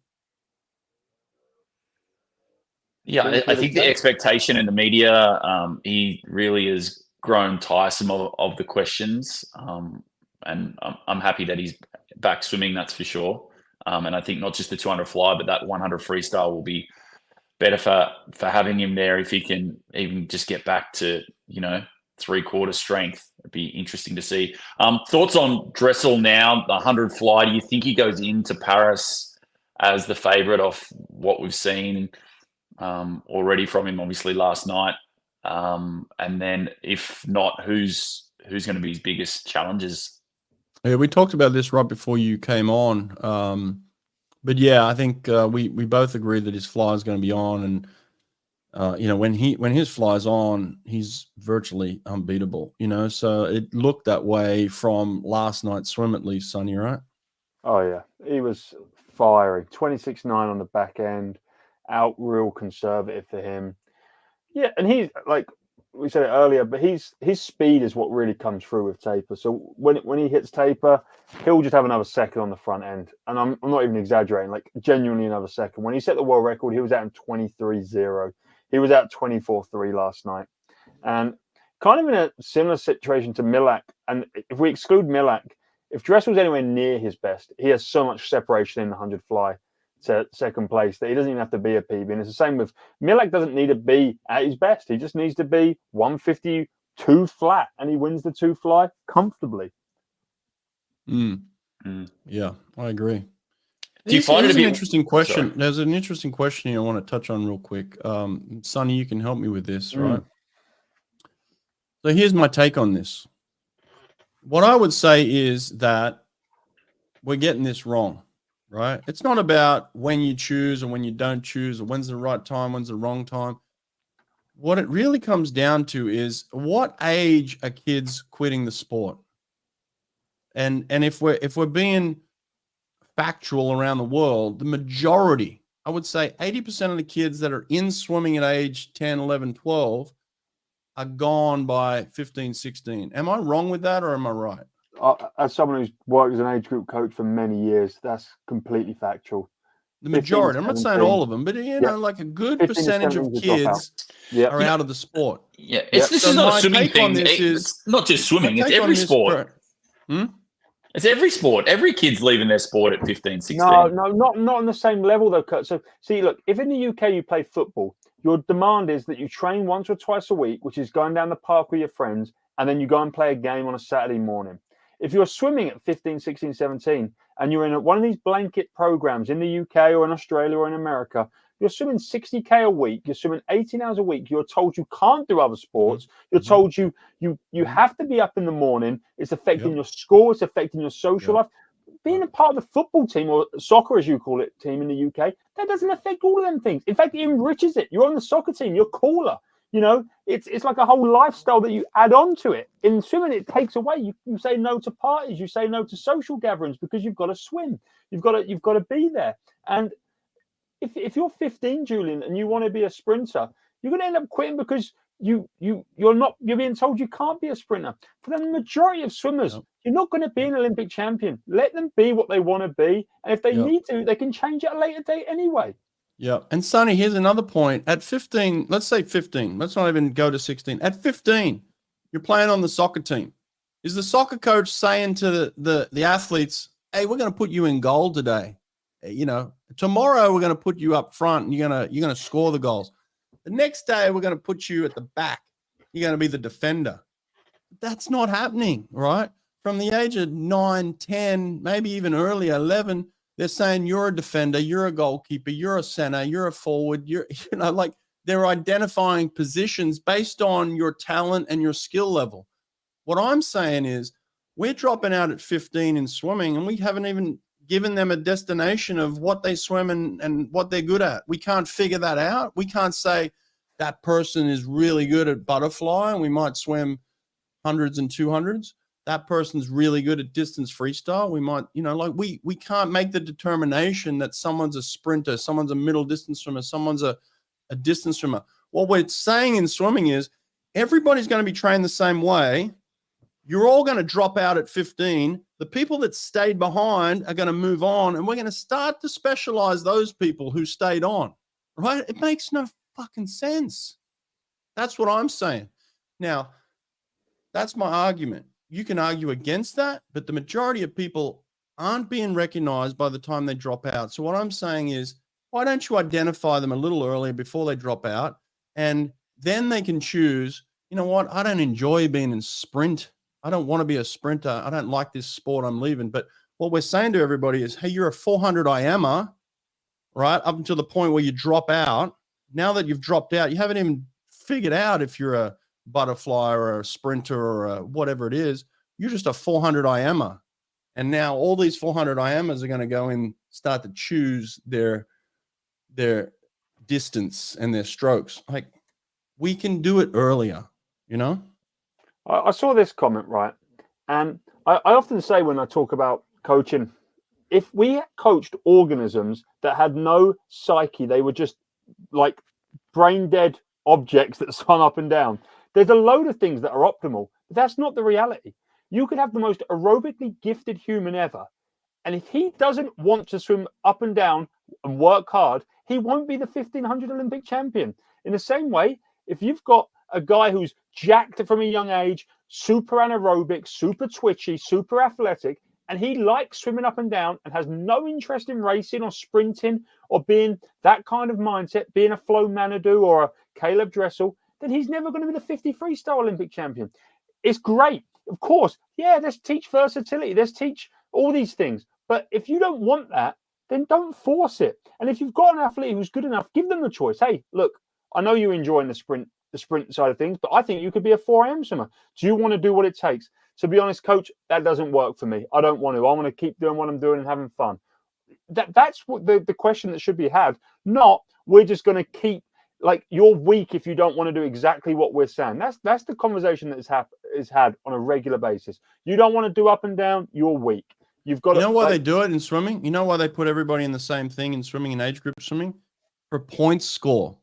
Yeah, I think the expectation in the media, he really has grown tiresome of the questions. And I'm happy that he's back swimming, that's for sure. And I think not just the 200 fly, but that 100 freestyle will be better for having him there if he can even just get back to, you know, 3/4 strength. It'd be interesting to see. Thoughts on Dressel now, the 100 fly? Do you think he goes into Paris as the favourite off what we've seen already from him, obviously, last night? And then if not, who's going to be his biggest challenges? Yeah, we talked about this right before you came on. But yeah, I think we both agree that his fly is going to be on, and you know, when his fly's on, he's virtually unbeatable. You know, so it looked that way from last night's swim, at least, Sonny, right? Oh yeah, he was firing. 26.9 on the back end, out real conservative for him. Yeah, and he's like we said it earlier, but his speed is what really comes through with taper. So when he hits taper, he'll just have another second on the front end. And I'm not even exaggerating, like genuinely another second. When he set the world record, he was out in 23.0. He was out 24.3 last night. And kind of in a similar situation to Milak. And if we exclude Milak, if Dressel's anywhere near his best, he has so much separation in the 100 fly to second place that he doesn't even have to be a PB. And it's the same with Milak. Doesn't need to be at his best. He just needs to be 152 flat, and he wins the 2 fly comfortably. Yeah, I agree. Do you find it an interesting question? Sorry. There's an interesting question here I want to touch on real quick. Sonny, you can help me with this, right? So here's my take on this. What I would say is that we're getting this wrong. Right? It's not about when you choose or when you don't choose or when's the right time, when's the wrong time. What it really comes down to is what age are kids quitting the sport? And if we're being factual around the world, the majority, I would say 80% of the kids that are in swimming at age 10, 11, 12 are gone by 15, 16. Am I wrong with that or am I right? As someone who's worked as an age group coach for many years, that's completely factual. The majority, I'm not saying all of them, but you know, like a good percentage of kids are out of the sport. Yeah, this is not a swimming thing. It's not just swimming, it's every sport. It's every sport. Every kid's leaving their sport at 15, 16. No, not on the same level though, Kurt. So see, look, if in the UK you play football, your demand is that you train once or twice a week, which is going down the park with your friends, and then you go and play a game on a Saturday morning. If you're swimming at 15, 16, 17, and you're in one of these blanket programs in the UK or in Australia or in America, you're swimming 60K a week, you're swimming 18 hours a week, you're told you can't do other sports, you're told you have to be up in the morning, it's affecting your score, it's affecting your social life. Being a part of the football team, or soccer as you call it, team in the UK, that doesn't affect all of them things. In fact, it enriches it. You're on the soccer team, you're cooler. You know, it's like a whole lifestyle that you add on to it. In swimming, it takes away. You say no to parties, you say no to social gatherings because you've got to swim. You've got to be there. And if you're 15, Julian, and you want to be a sprinter, you're going to end up quitting because you're being told you can't be a sprinter. For the majority of swimmers, you're not going to be an Olympic champion. Let them be what they want to be, and if they need to, they can change at a later date anyway. Yeah. And Sonny, here's another point. At 15, let's say 15, let's not even go to 16. At 15, you're playing on the soccer team. Is the soccer coach saying to the athletes, hey, we're going to put you in goal today. You know, tomorrow we're going to put you up front and you're going to score the goals. The next day we're going to put you at the back. You're going to be the defender. That's not happening, right? From the age of 9, 10, maybe even earlier, 11, they're saying you're a defender, you're a goalkeeper, you're a center, you're a forward, like they're identifying positions based on your talent and your skill level. What I'm saying is we're dropping out at 15 in swimming, and we haven't even given them a destination of what they swim and what they're good at. We can't figure that out. We can't say that person is really good at butterfly and we might swim hundreds and 200s. That person's really good at distance freestyle. We might, we can't make the determination that someone's a sprinter, someone's a middle distance swimmer, someone's a distance swimmer. What we're saying in swimming is everybody's going to be trained the same way. You're all going to drop out at 15. The people that stayed behind are going to move on, and we're going to start to specialize those people who stayed on, right? It makes no fucking sense. That's what I'm saying. Now, that's my argument. You can argue against that, but the majority of people aren't being recognized by the time they drop out. So what I'm saying is, why don't you identify them a little earlier before they drop out, and then they can choose, you know what, I don't enjoy being in sprint. I don't want to be a sprinter. I don't like this sport. I'm leaving. But what we're saying to everybody is, hey, you're a 400 IMer, right? Up until the point where you drop out. Now that you've dropped out, you haven't even figured out if you're a butterfly or a sprinter or whatever it is. You're just a 400 IMer. And now all these 400 IMers are going to go and start to choose their distance and their strokes. Like, we can do it earlier, I saw this comment, right? And I often say when I talk about coaching, if we coached organisms that had no psyche, they were just like brain dead objects that swung up and down. There's a load of things that are optimal, but that's not the reality. You could have the most aerobically gifted human ever, and if he doesn't want to swim up and down and work hard, he won't be the 1500 Olympic champion. In the same way, if you've got a guy who's jacked from a young age, super anaerobic, super twitchy, super athletic, and he likes swimming up and down and has no interest in racing or sprinting or being that kind of mindset, being a Flo Manadou or a Caleb Dressel, then he's never going to be the 50 freestyle Olympic champion. It's great. Of course, yeah, let's teach versatility. Let's teach all these things. But if you don't want that, then don't force it. And if you've got an athlete who's good enough, give them the choice. Hey, look, I know you're enjoying the sprint side of things, but I think you could be a 4am swimmer. Do you want to do what it takes? To be honest, coach, that doesn't work for me. I don't want to. I want to keep doing what I'm doing and having fun. That's what the question that should be had. Not, we're just going to keep, like, you're weak if you don't want to do exactly what we're saying. That's the conversation that is had on a regular basis. You don't want to do up and down, you're weak. You've got. You know why they do it in swimming? You know why they put everybody in the same thing in swimming and age group swimming? For points score,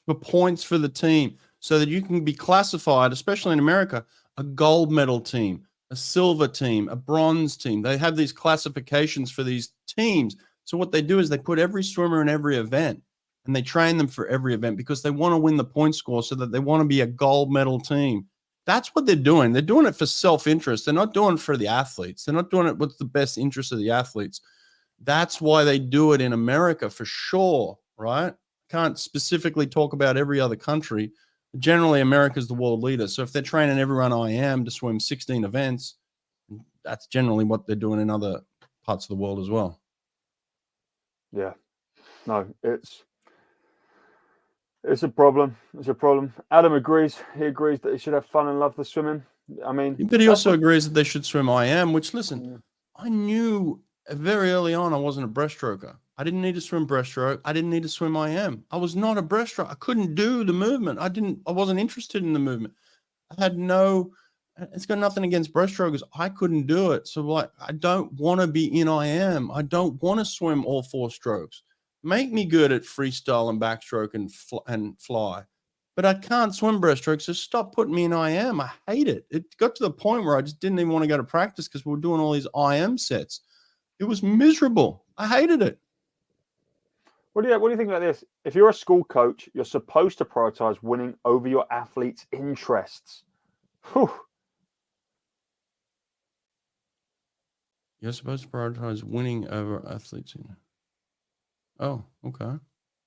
for points for the team, so that you can be classified, especially in America, a gold medal team, a silver team, a bronze team. They have these classifications for these teams. So what they do is they put every swimmer in every event, and they train them for every event because they want to win the point score, so that they want to be a gold medal team. That's what they're doing. They're doing it for self-interest. They're not doing it for the athletes. They're not doing it with the best interest of the athletes. That's why they do it in America for sure, right? Can't specifically talk about every other country. Generally, America's the world leader. So if they're training everyone IM to swim 16 events, that's generally what they're doing in other parts of the world as well. Yeah. No, it's a problem. It's a problem. Adam agrees. He agrees that he should have fun and love the swimming. I mean, but he also agrees that they should swim IM, which, listen, I knew very early on I wasn't a breaststroker. I didn't need to swim breaststroke. I didn't need to swim IM. I was not a breaststroke. I couldn't do the movement. I wasn't interested in the movement. It's got nothing against breaststrokers. I couldn't do it. So like, I don't want to be in IM. I don't want to swim all four strokes. Make me good at freestyle and backstroke and fly. But I can't swim breaststroke, so stop putting me in IM. I hate it. It got to the point where I just didn't even want to go to practice because we were doing all these IM sets. It was miserable. I hated it. What do you think about this? If you're a school coach, you're supposed to prioritize winning over your athletes' interests. Whew. You're supposed to prioritize winning over athletes. Oh, okay.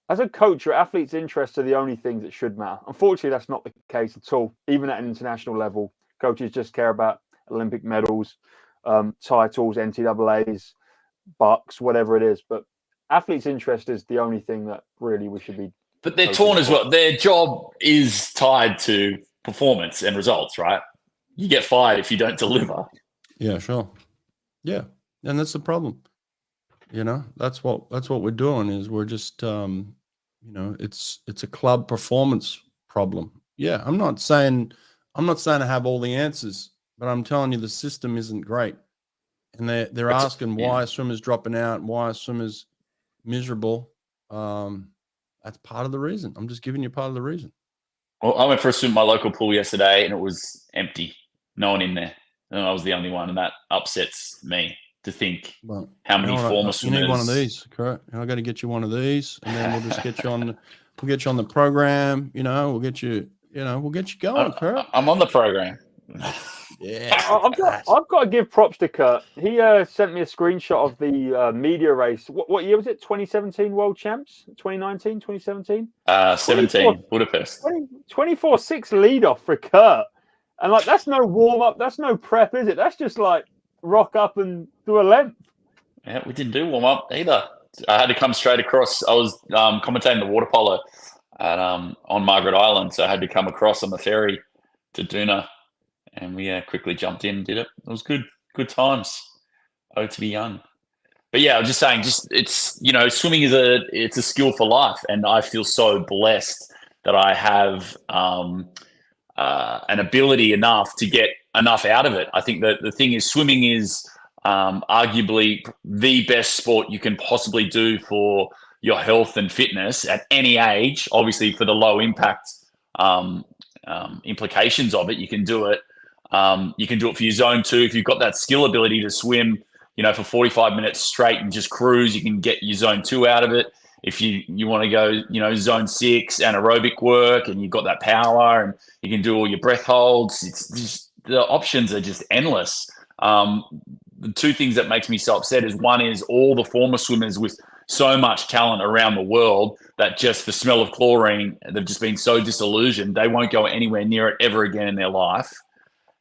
As a coach, your athletes' interests are the only things that should matter. Unfortunately, that's not the case at all. Even at an international level, coaches just care about Olympic medals, titles, NCAAs, bucks, whatever it is. But athletes' interest is the only thing that really we should be But they're torn as well. Their job is tied to performance and results, right? You get fired if you don't deliver. Yeah, sure. Yeah, and that's the problem. That's what we're doing. Is we're just it's a club performance problem. Yeah, I'm not saying I have all the answers, but I'm telling you the system isn't great, and they're asking why swimmers dropping out, why swimmers miserable. That's part of the reason. I'm just giving you part of the reason. Well, I went for a swim in my local pool yesterday, and it was empty, no one in there, and I was the only one, and that upsets me to think how many former swimmers. You need one of these, correct? I got to get you one of these, and then we'll just get you on. We'll get you on the program. We'll get you. We'll get you going, Kurt. I'm on the program. Yeah, I've got to give props to Kurt. He sent me a screenshot of the media race. What year was it? 2017 World Champs? 2019, 2017? 17, Budapest. 24-6 lead off for Kurt. And like, that's no warm up. That's no prep, is it? That's just like rock up and do a length. Yeah, we didn't do warm up either. I had to come straight across. I was commentating the water polo on Margaret Island, so I had to come across on the ferry to Doona. And we quickly jumped in and did it. It was good times. Oh, to be young. But yeah, I was just saying, it's swimming is a skill for life, and I feel so blessed that I have an ability enough to get enough out of it. I think that the thing is, swimming is arguably the best sport you can possibly do for your health and fitness at any age. Obviously, for the low impact implications of it, you can do it. You can do it for your zone 2. If you've got that skill ability to swim, for 45 minutes straight and just cruise, you can get your zone 2 out of it. If you want to go, zone 6 anaerobic work, and you've got that power, and you can do all your breath holds, it's just, the options are just endless. The two things that makes me so upset is, one is all the former swimmers with so much talent around the world that just the smell of chlorine, they've just been so disillusioned, they won't go anywhere near it ever again in their life.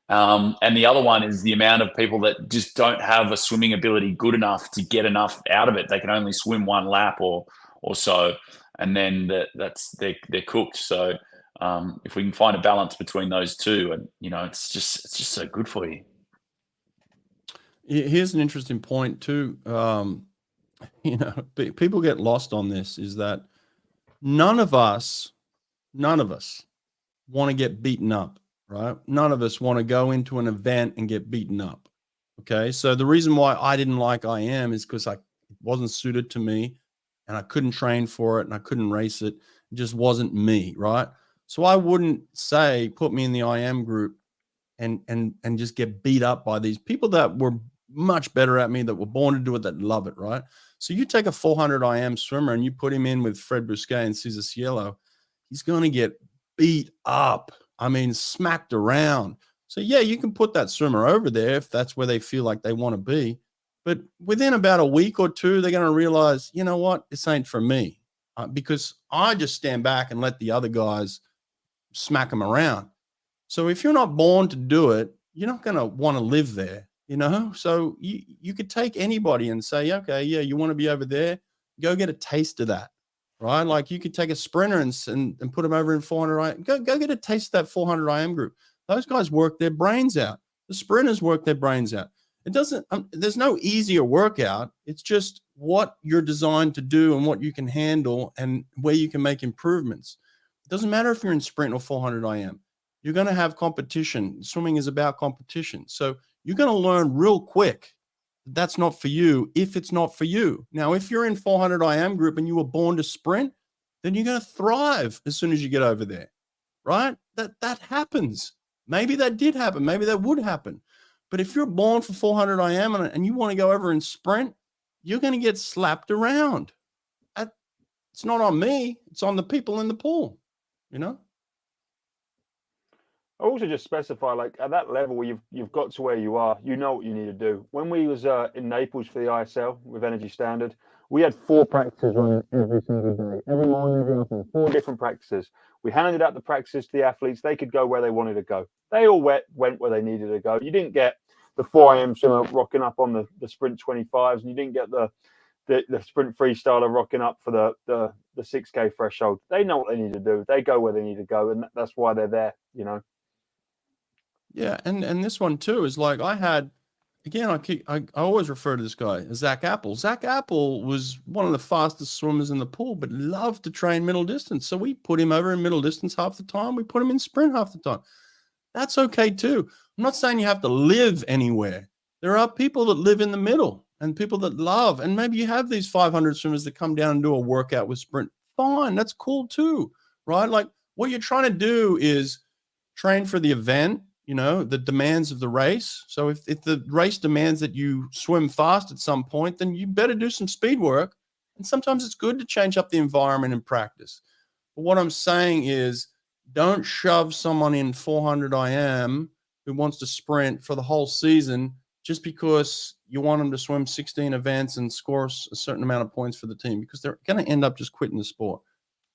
And the other one is the amount of people that just don't have a swimming ability good enough to get enough out of it. They can only swim one lap or so, and then they're cooked. So if we can find a balance between those two, and it's just so good for you. Here's an interesting point too. People get lost on this, is that none of us want to get beaten up. Right? None of us want to go into an event and get beaten up. Okay. So the reason why I didn't like IM is because it wasn't suited to me, and I couldn't train for it, and I couldn't race it. It just wasn't me. Right. So I wouldn't say, put me in the IM group and just get beat up by these people that were much better at me, that were born to do it, that love it. Right. So you take a 400 IM swimmer and you put him in with Fred Bousquet and Cesar Cielo, he's going to get beat up. I mean, smacked around. So yeah, you can put that swimmer over there if that's where they feel like they want to be. But within about a week or two, they're going to realize, you know what, this ain't for me, because I just stand back and let the other guys smack them around. So if you're not born to do it, you're not going to want to live there, So you could take anybody and say, okay, yeah, you want to be over there, go get a taste of that. Right? Like, you could take a sprinter and put them over in 400 IM. Go get a taste of that 400 IM group. Those guys work their brains out. The sprinters work their brains out. It doesn't, there's no easier workout. It's just what you're designed to do and what you can handle and where you can make improvements. It doesn't matter if you're in sprint or 400 IM. You're going to have competition. Swimming is about competition. So you're going to learn real quick. That's not for you if it's not for you. Now, if you're in 400 IM group and you were born to sprint, then you're going to thrive as soon as you get over there, right? That happens. Maybe that did happen. Maybe that would happen. But if you're born for 400 IM and you want to go over and sprint, you're going to get slapped around. It's not on me. It's on the people in the pool, I also just specify, like, at that level where you've got to where you are, you know what you need to do. When we was in Naples for the ISL with Energy Standard, we had 4 practices running every single day. Every morning, every afternoon, 4 different practices. We handed out the practices to the athletes. They could go where they wanted to go. They all went where they needed to go. You didn't get the 4 IM swimmer rocking up on the sprint 25s, and you didn't get the sprint freestyler rocking up for the the 6K threshold. They know what they need to do. They go where they need to go, and that's why they're there. Yeah, and this one too is like I had. Again, I always refer to this guy as Zach Apple. Zach Apple was one of the fastest swimmers in the pool, but loved to train middle distance. So we put him over in middle distance half the time. We put him in sprint half the time. That's okay too. I'm not saying you have to live anywhere. There are people that live in the middle and people that love. And maybe you have these 500 swimmers that come down and do a workout with sprint. Fine, that's cool too, right? Like what you're trying to do is train for the event. The demands of the race. So if the race demands that you swim fast at some point, then you better do some speed work. And sometimes it's good to change up the environment in practice. But what I'm saying is don't shove someone in 400 IM who wants to sprint for the whole season just because you want them to swim 16 events and score a certain amount of points for the team, because they're going to end up just quitting the sport.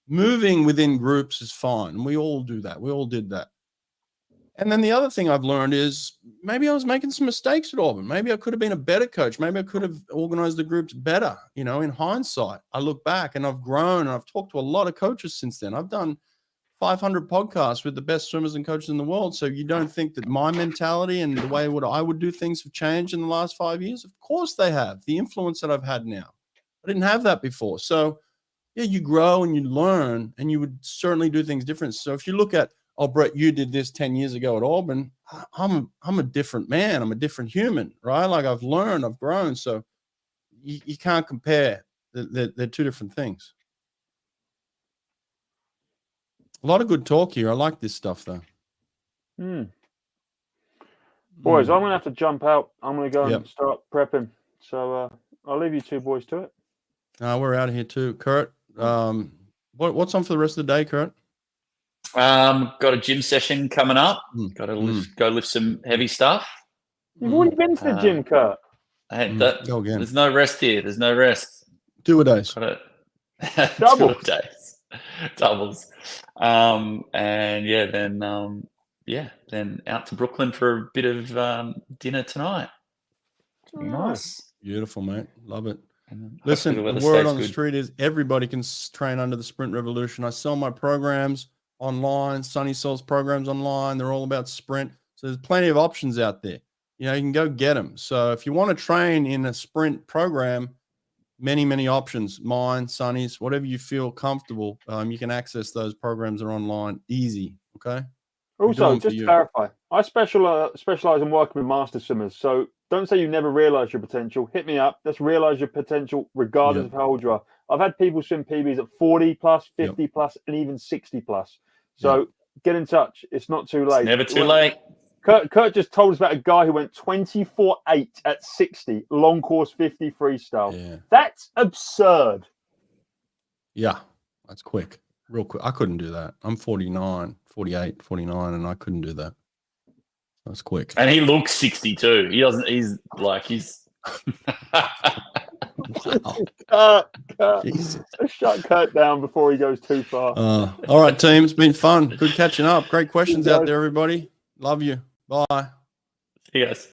Moving within groups is fine. And we all do that. We all did that. And then the other thing I've learned is maybe I was making some mistakes at Auburn. Maybe I could have been a better coach. Maybe I could have organized the groups better. In hindsight, I look back and I've grown and I've talked to a lot of coaches since then. I've done 500 podcasts with the best swimmers and coaches in the world. So you don't think that my mentality and the way I would do things have changed in the last 5 years? Of course they have. The influence that I've had now. I didn't have that before. So yeah, you grow and you learn and you would certainly do things different. So if you look at, oh, Brett, you did this 10 years ago at Auburn. I'm a different man. I'm a different human, right? Like I've learned, I've grown. So you can't compare. They're two different things. A lot of good talk here. I like this stuff, though. Boys, I'm going to have to jump out. I'm going to go and start prepping. So I'll leave you two boys to it. We're out of here too. Kurt, what's on for the rest of the day, Kurt? Got a gym session coming up. Got to go lift some heavy stuff. You've already been to the gym, Kurt. Go again. There's no rest here. There's no rest. 2 a days. Double. 2 a days. Doubles. And then out to Brooklyn for a bit of dinner tonight. Nice. Beautiful, mate. Love it. Listen, the word on the street is everybody can train under the Sprint Revolution. I sell my programs online. Sonny sells programs online. They're all about sprint. So there's plenty of options out there. You can go get them. So if you want to train in a sprint program, many options. Mine, Sonny's, whatever you feel comfortable. You can access those programs. Are online. Easy. Okay. Also, just to clarify, I specialize in working with master swimmers. So don't say you never realize your potential. Hit me up. Let's realize your potential regardless of how old you are. I've had people swim PBs at 40 plus, 50 plus, and even 60 plus. So get in touch. It's not too late. It's never too late. Kurt just told us about a guy who went 24.8 at 60, long course 50 freestyle. Yeah. That's absurd. Yeah, that's quick. Real quick. I couldn't do that. I'm 49, 48, 49, and I couldn't do that. That's quick. And he looks 62. He's Wow. Kurt. Jesus. Shut Kurt down before he goes too far. All right, team. It's been fun. Good catching up. Great questions out there, everybody. Love you. Bye. See you guys.